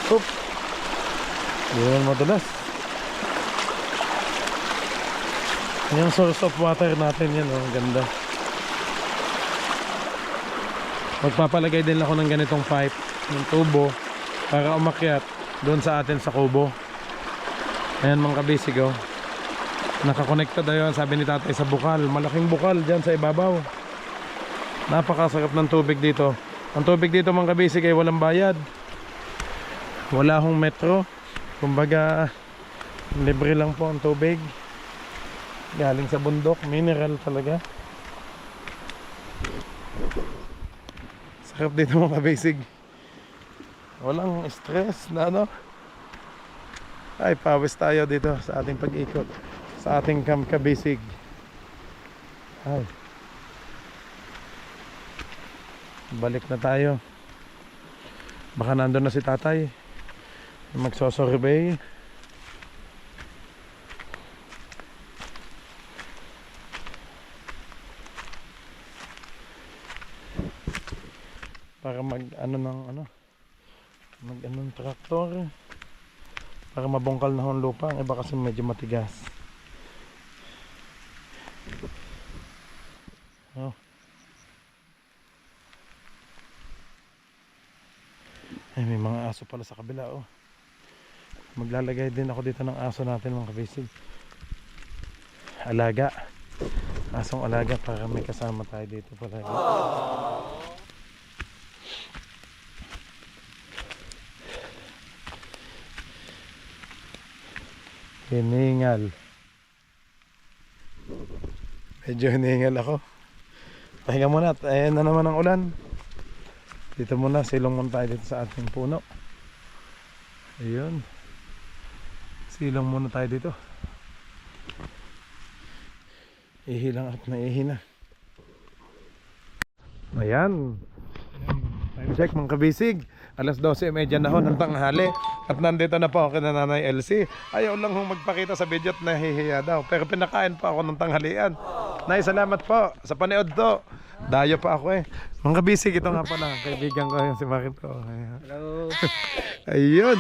Oop. Hindi naman madulas. Yung source of water natin yan, oh, ang ganda. Magpapalagay din ako ng ganitong pipe, ng tubo, para umakyat doon sa atin sa kubo. Ayan mga kabisig, oh. Nakakonekta daw yun, sabi ni tatay, sa bukal. Malaking bukal dyan sa ibabaw. Napakasarap ng tubig dito. Ang tubig dito mga kabisig ay walang bayad. Wala hong metro. Kumbaga libre lang po ang tubig. Galing sa bundok, mineral talaga. Sarap dito mga kabisig. Walang stress na ano. Ay, pawis tayo dito sa ating pag-ikot sa ating Camp Kabisig. Ay. Balik na tayo. Baka nandun na si tatay. Magsosurvey. Para mag ano ng ano. Mag anong traktor. Para mabungkal na ang lupa. Ang iba kasi medyo matigas. Oh. Ay, may mga aso pala sa kabila, oh. Maglalagay din ako dito ng aso natin, mga kabisig. Alaga. Asong alaga para may kasama tayo dito pala. Hiningal. Medyo hiningal ako. Pahinga muna at ayan na naman ang ulan. Dito muna, silong muna tayo dito sa ating puno. Ayun. Silong muna tayo dito. Ihi lang at naihi na. Ayan. Time check mga kabisig. Alas 12:30 na ho ng tanghali. At nandito na po ako kina Nanay Elsie. Ayaw lang hong magpakita sa video at nahihiya daw. Pero pinakain pa ako ng tanghalian. Nay, salamat po sa panood to. Dayo pa ako eh. Mga kabisig, ito nga pala. Kaibigan ko yung si Marito. Hello. Ayun.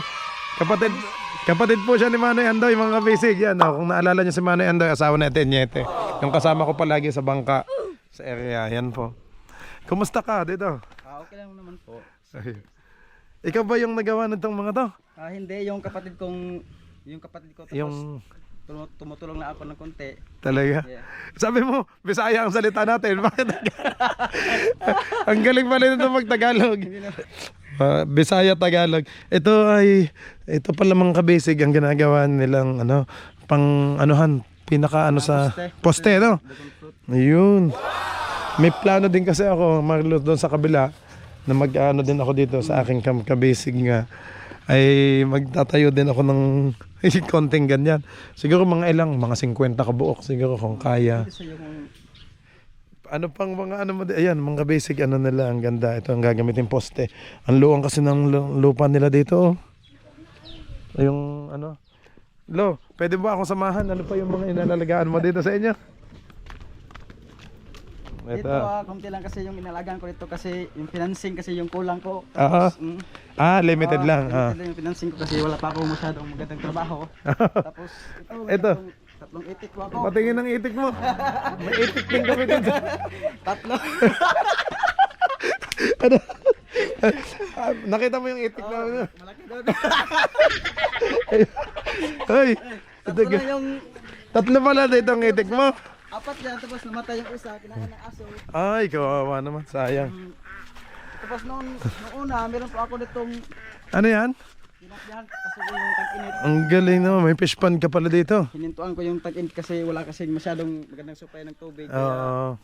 Kapatid po siya ni Manoy Andoy, mga kabisig. Yan, oh, kung naalala niyo si Manoy Andoy, asawa na Tenyete. Yung kasama ko palagi sa bangka sa area. Yan po. Kumusta ka dito? Okay lang naman po. Ayun. Ikaw ba yung nagawa nitong mga to? Hindi, yung kapatid ko tapos Yung tumutulong na ako ng konti. talaga? Yeah. Sabi mo, Bisaya ang salita natin. Bakit? Ang galing pala nito mag-Tagalog. Bisaya, Tagalog. Ito pala mga kabisig ang ginagawa nilang ano, pang anuhan, pinaka ano sa poste, no? Ayun. May plano din kasi ako, Marlo, doon sa kabila na mag-ano din ako dito sa aking kabisig nga ay magtatayo din ako ng konting ganyan. Siguro mga 50 kabuok siguro kung kaya. Ano pang mga ano mo, ayan, mga basic ano nila, ang ganda. Ito ang gagamitin poste. Ang luwang kasi ng lupa nila dito, oh. Yung ano. Lo, pwede ba akong samahan? Ano pa yung mga inalalagaan mo dito sa inyo? Dito konti lang kasi yung inalagaan ko dito kasi yung financing kasi yung kulang ko. Ah, limited lang. Limited lang yung financing ko kasi wala pa ako masyadong magandang trabaho. Tapos Ito. tatlong itik ko ako. Patingin ng itik mo. May itik din kami dito. Tatlo. Ano? Nakita mo yung itik na ano? Malaki doon. Hoy, Tatlo na yung tatlo pala dito ang itik mo. apat yan tapos namatay yung isa, kinain ng aso. Ay, kawawa naman, sayang. Tapos noong una, meron po ako nitong Ano yan? tinakyahan kasi yung tag-init. Ang galing naman, may fish pond ka pala dito. Hinintuan ko yung tag-init kasi wala kasing masyadong magandang supply ng tubig. Oo.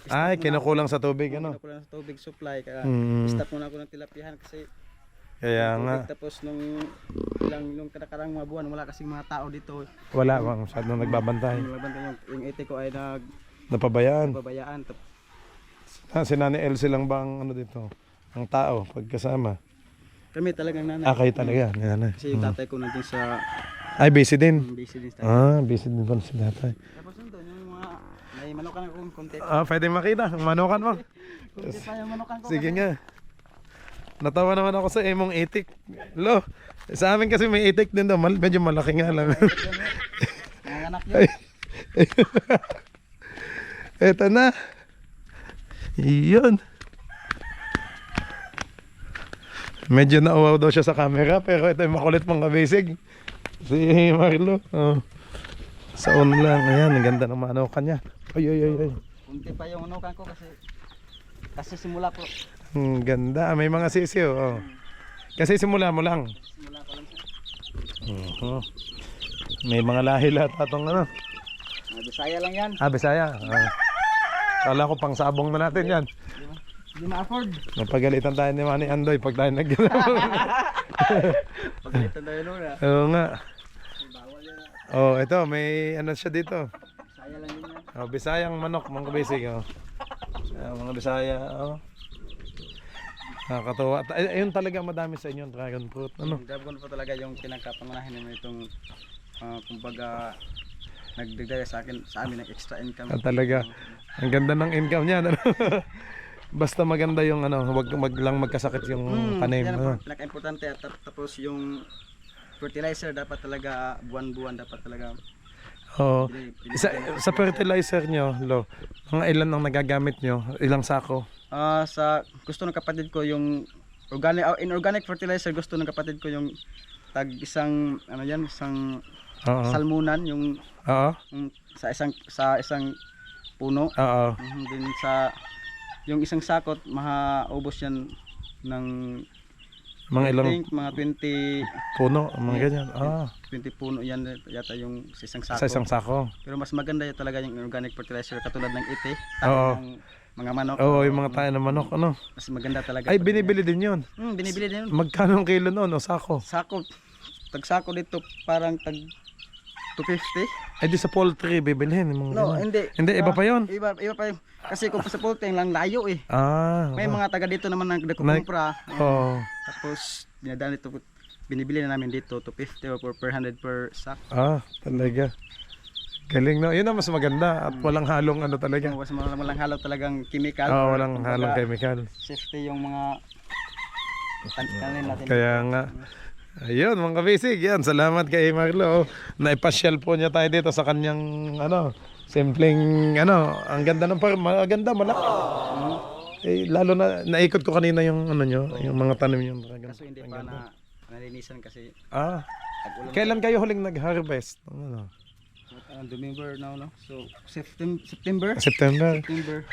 Ay, kinukulang sa tubig, ano? Kinukulang sa tubig supply kaya stop muna ako ng tilapihan kasi Kaya nga, tapos nung kanakarang mga buwan wala kasing mga tao dito. wala bang masyadong nagbabantay. Yung ite ko ay Napabayaan. nagbabayaan. Si Nanay Elsie lang ba ang ano dito? Ang tao, pagkasama. Kami talagang nanay. Kayo talaga, nanay. Kasi yung tatay ko nandun sa Ay, busy din. busy din tayo. Busy din pala si tatay. Tapos nandun yung mga may manukan akong konti. Pwede makita, ang manukan mo. Konti pa yung manukan ko. Sige nga. Natawa naman ako sa imong itik. Lo, sa amin kasi may itik din daw. Medyo malaki nga lang. Mga anak yun. Eto na. Iyon. Medyo nauwaw daw siya sa camera. Pero ito yung makulit mong kabisig. Si Marlo. Oh. Sa on lang. Ayan, ang ganda ng manukan niya. Ay. Konti pa yung manukan ko kasi simula ko. Ang ganda. May mga sisiyo. Oh. Kasi simula mo lang. Simula ko lang siya. May mga lahi lahat atong ano. Mga Bisaya lang yan. Bisaya. Kala ko pang sabong na natin yan. Hindi ma-afford. Napagalitan tayo ni Manny Andoy pag tayo Pagalitan tayo luna. Oo nga. Bawal yan. Oh, ito may ano siya dito. Bisaya lang yun yan. Bisayang manok, mga kabisig. Mga Bisaya. Nakakatuwa. Ayun talaga madami sa inyo, dragon fruit. Ano? Yung dragon po talaga yung pinagkapangunahin naman itong kumbaga nagdagdag sa amin ng extra income. Talaga. Ang ganda ng income niya. Ano? Basta maganda yung ano, wag lang magkasakit yung tanim. Yan ang pinaka-importante at tapos yung fertilizer dapat talaga buwan-buwan dapat talaga. Oo. Sa fertilizer nyo, Lo, mga ilan ang nagagamit nyo? Ilang sako? Sa gusto ng kapatid ko yung inorganic fertilizer gusto ng kapatid ko yung tag isang ano yan, isang Oo. salmunan yung Oo. sa isang puno. Oo. Din sa yung isang sakot mahaubos yan ng Mga I ilang think mga 20 puno, mga ganyan. 20 puno yan yata yung sa isang sako. Sa isang sako. Pero mas maganda yun talaga yung organic fertilizer katulad ng ite, Oo. ng mga manok. Oo, yung mga tayo ng manok, ano? Mas maganda talaga. Ay, binibili din yun. Binibili din yun. Magkano ang kilo noon o sako? Sako, tag sako dito parang tag 250. Ay, di sa poultry, bibilhin. Yung mga No, ganyan. hindi. Hindi, iba pa yun. Iba pa yun. Kasi kung sa poultry lang layo eh. May Oo. mga taga dito naman na nagkukumpra. Oo. Tapos binadala dito, binibili na namin dito 250 or per 100 per sack. Talaga. Galing, no? Yun ang mas maganda at walang halong ano talaga. Mas walang halaw talagang chemical. Oo, walang Kumbaga, halong chemical. Safety yung mga tanin natin. Kaya nga. Ayun, mga kabisig, yan. Salamat kay Marlo. Naipasyal po niya tayo dito sa kanyang, simpleng, ang ganda ng maganda, malaki. Eh, lalo na, naikot ko kanina yung, yung mga tanim yung Kaso hindi pa nalinisan kasi tag-ulan. Kailan kayo huling nag-harvest? November now, no? So, September. September.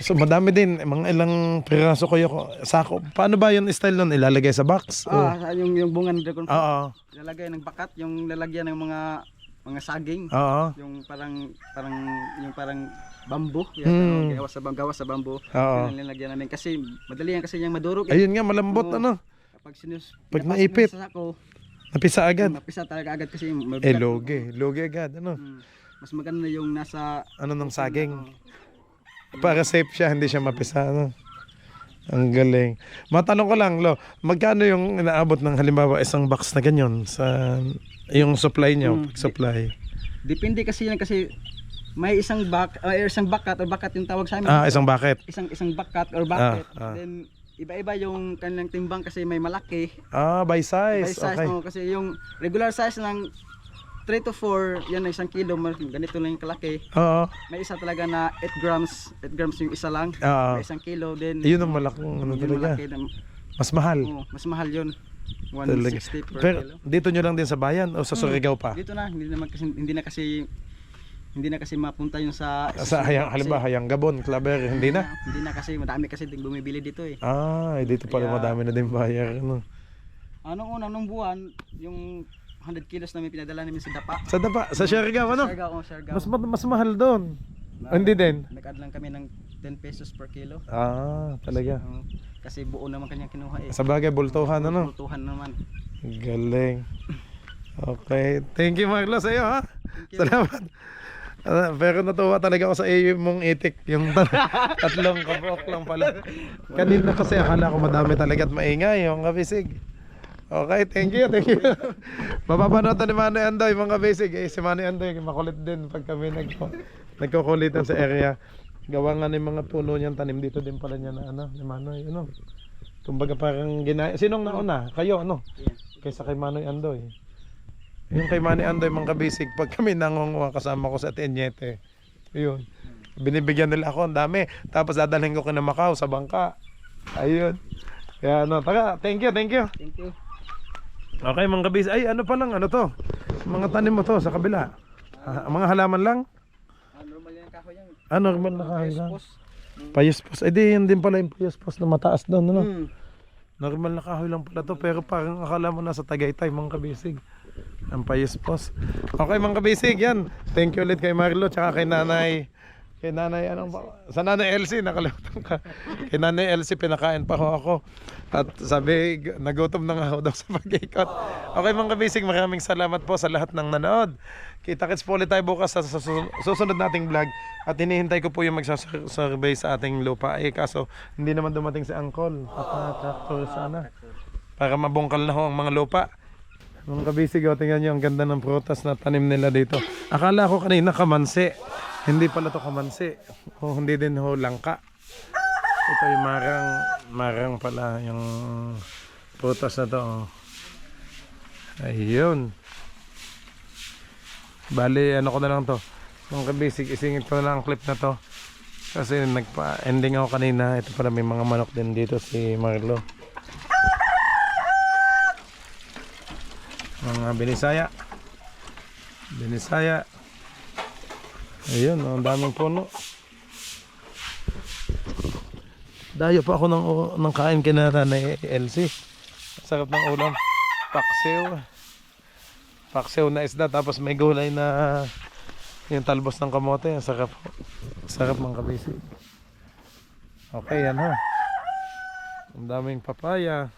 So, madami din. Mga ilang piraso kayo. Sako. Paano ba yung style nun? Ilalagay sa box? Yung bunga ng dragon fruit. Oo. Lalagay ng bakat, yung lalagyan ng mga saging. Oo. Yung parang bamboo. Gawa sa bamboo. Oo. Yung nilalagyan namin kasi madali yan kasi yung madurog. Ayun nga, malambot, Pag naipit. Sa sako, Napisa agad. mapisa talaga agad kasi Loge. Loge agad, mas maganda yung nasa ng saging. Para safe siya, hindi siya mapisa, Ang galing. Matanong ko lang, Lo, magkano yung inaabot ng halimbawa isang box na ganyan sa yung supply niyo, supply? Depende kasi yan kasi may isang bakat yung tawag sa amin. Isang bucket. Isang bakat or bucket. Ah. Then iba-iba yung kanilang timbang kasi may malaki. By size. By size, Okay. kasi yung regular size ng 3 to 4, yan na 1 kilo, ganito lang yung kalaki. Oo. May isa talaga na 8 grams yung isa lang. Oo. May 1 kilo, then Yun ang malaking yun talaga. malaki, Mas mahal. mas mahal yun. Talaga. 160 per Pero kilo. dito nyo lang din sa bayan o sa Surigao pa? Dito na, hindi na kasi mapunta yung sa Halimbawa, Hayang Gabon, Claver, hindi na? Hindi na kasi madami kasi ding bumibili dito eh. Dito pala Kaya- madami na din buyer. Nung buwan, yung 100 kilos namin pinadala namin sa Dapa. Sa Dapa, sa Siargao, Siargao. Mas mahal doon. Hindi din. Nag-add lang kami ng 10 pesos per kilo. Talaga. Kasi buo naman kanyang kinuha eh. Sa bagay, bultuhan, Pulutuhan naman. Galing. Okay. Thank you, Marlo, sa iyo, ha? Salamat. Pero natuwa talaga ako sa iyo mong itik. Yung tatlong kabuok lang pala. Kanina kasi akala ko madami talaga at maingay yung kabisig. Okay, thank you. Mapapanood na ni Manoy Andoy, mga basic. Si Manoy Andoy, makulit din pag kami nagkukulitan sa area. Gawa nga ng mga puno niyan, tanim dito din pala niya na ni Manoy. Kumbaga parang sinong nauna? Kayo, Kaysa kay Manoy Andoy. Yung kay Manoy Andoy, mga basic, pag kami nangunguha kasama ko sa Tenyete, yun. Binibigyan nila ako, ang dami. Tapos dadalhin ko kina Macau sa bangka. Ayun. Kaya taga, thank you. Thank you. Okay, mga kabis. Ay, to? Mga tanim mo to sa kabila. Mga halaman lang? Normal yan kahoy yan. Normal na kahoy lang. Pos. Payispos. Ay, di, yun din pala yung payispos na mataas doon, Normal na kahoy lang pala to. Pero parang akala mo nasa Tagaytay, mga kabisig. Ang payispos. Okay, mga kabisig, yan. Thank you ulit kay Marlo, tsaka kay Nanay. Sa Nanay Elsie, nakalimutan ka. Kay Nanay Elsie, pinakain pa ako. At sabi, nagutom na nga ako daw sa pag-ikot. Okay, mga kabisig, maraming salamat po sa lahat ng nanood. Kita-kits po ulit tayo bukas sa susunod nating vlog. At hinihintay ko po yung magsasurvey sa ating lupa. Kaso, hindi naman dumating si Uncle at tractor sana. Para mabungkal na ho ang mga lupa. Mga kabisig, tingnan nyo ang ganda ng prutas na tanim nila dito. Akala ko kanina kamansi. Hindi pala to kamansi. Hindi din ho langka. Ito yung marang pala yung prutas na to. Ayun. Bali, ko na lang to. Mga kabisig, isingit ko na lang ang clip na to. Kasi nagpa-ending ako kanina. Ito pala may mga manok din dito si Marlo. Mga binisaya. Binisaya. Ayun, ang daming puno. Dayo pa ako ng kain kina Nanay Elsie. Sarap ng ulam. Paksiw. Paksiw na isda tapos may gulay na yung talbos ng kamote. Ang sarap. Sarap mga kabisig. Okay, yan ha. Ang daming papaya.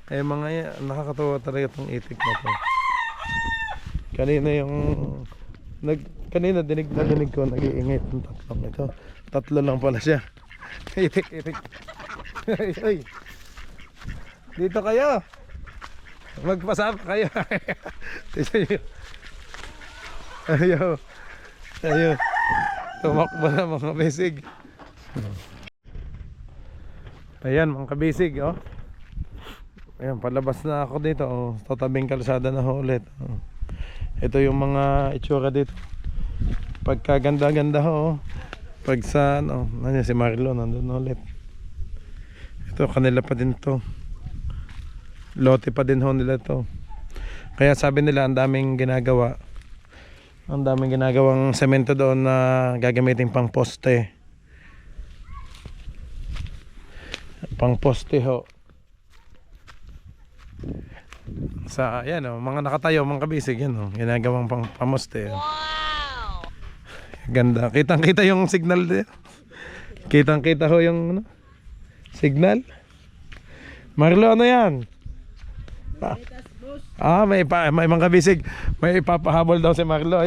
Eh mga yan, nakakatawa talaga itong itik na to. Kanina yung kanina dinig ko nag-iingit ng tatlong ito. Tatlo lang pala siya. Itik. Ay, ay. Dito kayo. Magpasap kayo. Ayaw. Tumakbo na mga bisig. Ayan mga kabisig, oh. Ayan, palabas na ako dito, oh. Tatabing kalsada na ho ulit, oh. Ito yung mga itsura dito. Pagkaganda-ganda ho, oh. Pag sa, ano, nandiyan si Marlo, nandun ulit. Ito, kanila pa din to. Lote pa din ho nila to. Kaya sabi nila, ang daming ginagawa. Ang daming ginagawang semento doon na gagamitin pang poste. Pang poste ho. Sa yan oh, mga nakatayo, mga kabisig yan oh, ginagawang pang pamoste. Wow! Ganda. Kitang-kita yung signal din. Kitang-kita ho yung ano, signal. Marlo, ano yan? May mga kabisig. May ipapahabol daw si Marlo.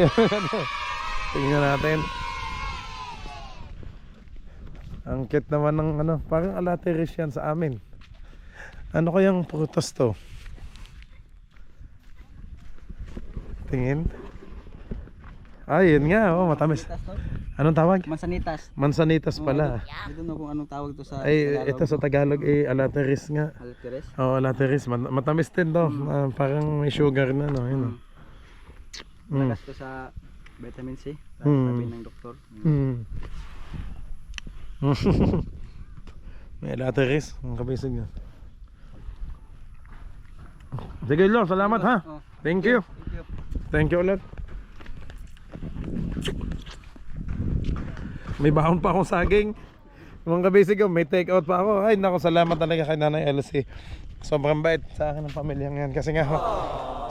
Tingnan natin. Ang cute naman ng ano, parang alateris yan sa amin. Ano kayang prutas to? Tingin. Yun nga, oh, matamis. Anong tawag? Mansanitas. Mansanitas pala. Dito na kung anong tawag to sa Ay, Tagalog. ito sa Tagalog alateris nga. Alteres. Oo, alateris. Matamis din to. Parang may sugar na, no? Yun, Lakas to sa vitamin C. Sabi ng doktor. May alateris. Ang kabisig nga. Sige lang, salamat ha. Thank you. Thank you ulit. May bahon pa akong saging. Mga kabisig ko, may take out pa ako. Ay nako, salamat talaga kay Nanay Elsie. Sobrang bait sa akin ng pamilyang yan. Kasi nga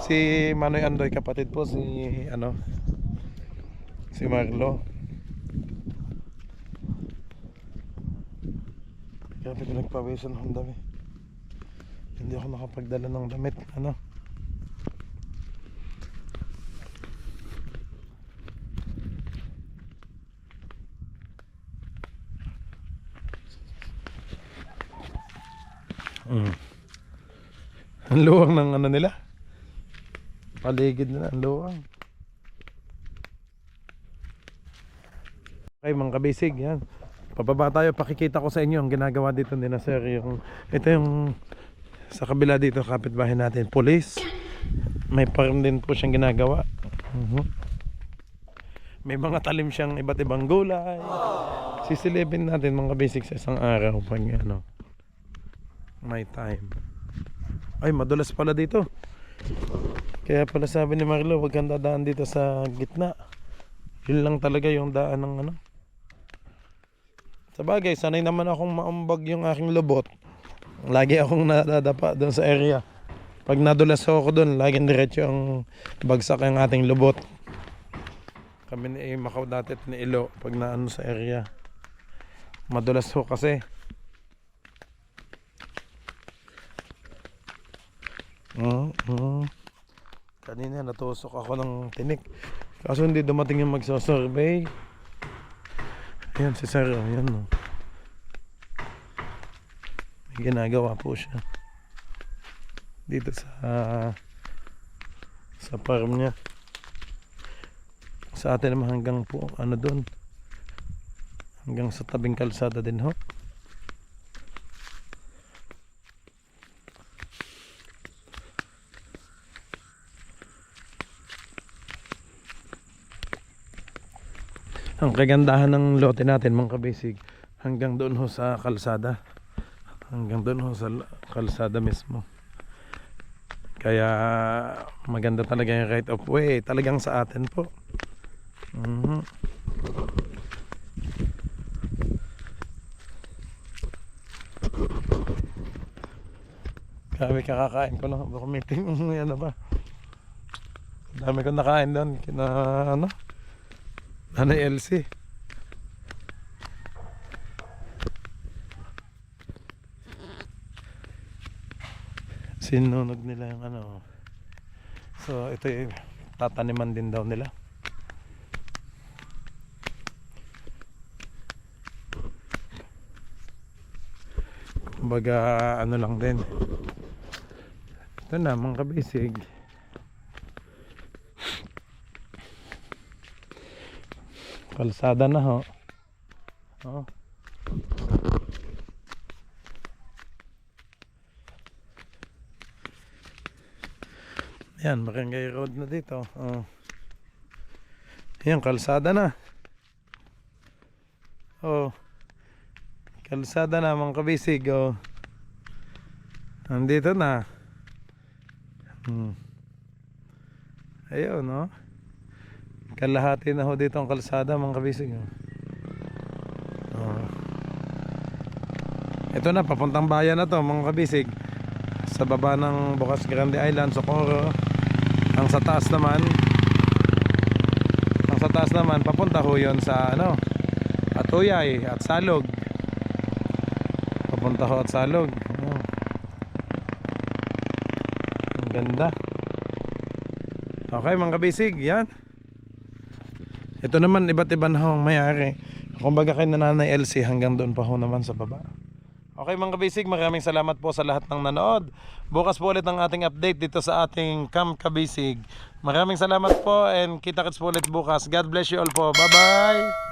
si Manoy Andoy, kapatid po si si Marlo. Grabe ko nagpawisan ng dami. Hindi ako nakapagdala ng damit. Ano? Ang luwang ng ano nila. Paligid nila, ang luwang. Okay mga kabisig, yan. Pababa tayo, pakikita ko sa inyo ang ginagawa dito ni na sir. Ito yung sa kabila dito, kapitbahay natin, police. May farm din po siyang ginagawa. May mga talim siyang iba't ibang gulay. Sisilipin natin mga kabisig sa isang araw pag ano, may time. Ay, madulas pala dito. Kaya pala sabi ni Marlo, huwag kang dadaan dito sa gitna. Yun lang talaga yung daan ng ano. Sa bagay, sanay naman akong maumbag yung aking lubot. Lagi akong nadadapa doon sa area. Pag nadulas ako doon, laging diretso ang bagsak ang ating lubot. Kami ni Macau dati at ni Ilo pag naano sa area. Madulas ho kasi. Kanina natusok ako ng tinik. Kaso hindi dumating yung magsasurvey. Ayan si Sir, ayan no. May ginagawa po siya dito sa farm niya. Sa atin naman hanggang po ano doon, hanggang sa tabing kalsada din ho. Ang kagandahan ng lote natin mga kabisig, hanggang doon ho sa kalsada. Hanggang doon ho sa kalsada mismo. Kaya maganda talaga yung right of way. Talagang sa atin po. Kami kakakain ko lang. Baka meeting. Ano ba? Dami ko nakain doon. Kina ano? Nanay LC. Sinunog nila yung ano. So ito yung tataniman din daw nila. Kumbaga ano lang din. Ito na mga kabisig. Kalsada na ho. Oh. Yan, Barangay Road na dito. Oh. Yan, kalsada na. Oh. Kalsada na mga kabisig. Oh. Nandito na. Ayun, no? Kalahati na ho dito ang kalsada mga kabisig. Oh. Ito na, papuntang bayan na to mga kabisig. Sa baba ng Bocas Grande Island, Socorro. Ang sa taas naman papunta ho yun sa ano, Atuyay at Salog. Papunta ho at Salog. Oh. Ang ganda. Okay mga kabisig, yan. Ito naman iba't iba na ho ang mayari. Kumbaga kay Nanay LC hanggang doon pa ho naman sa baba. Okay mga kabisig, maraming salamat po sa lahat ng nanood. Bukas po ulit ang ating update dito sa ating Camp Kabisig. Maraming salamat po and kita-kits po ulit bukas. God bless you all po. Bye bye!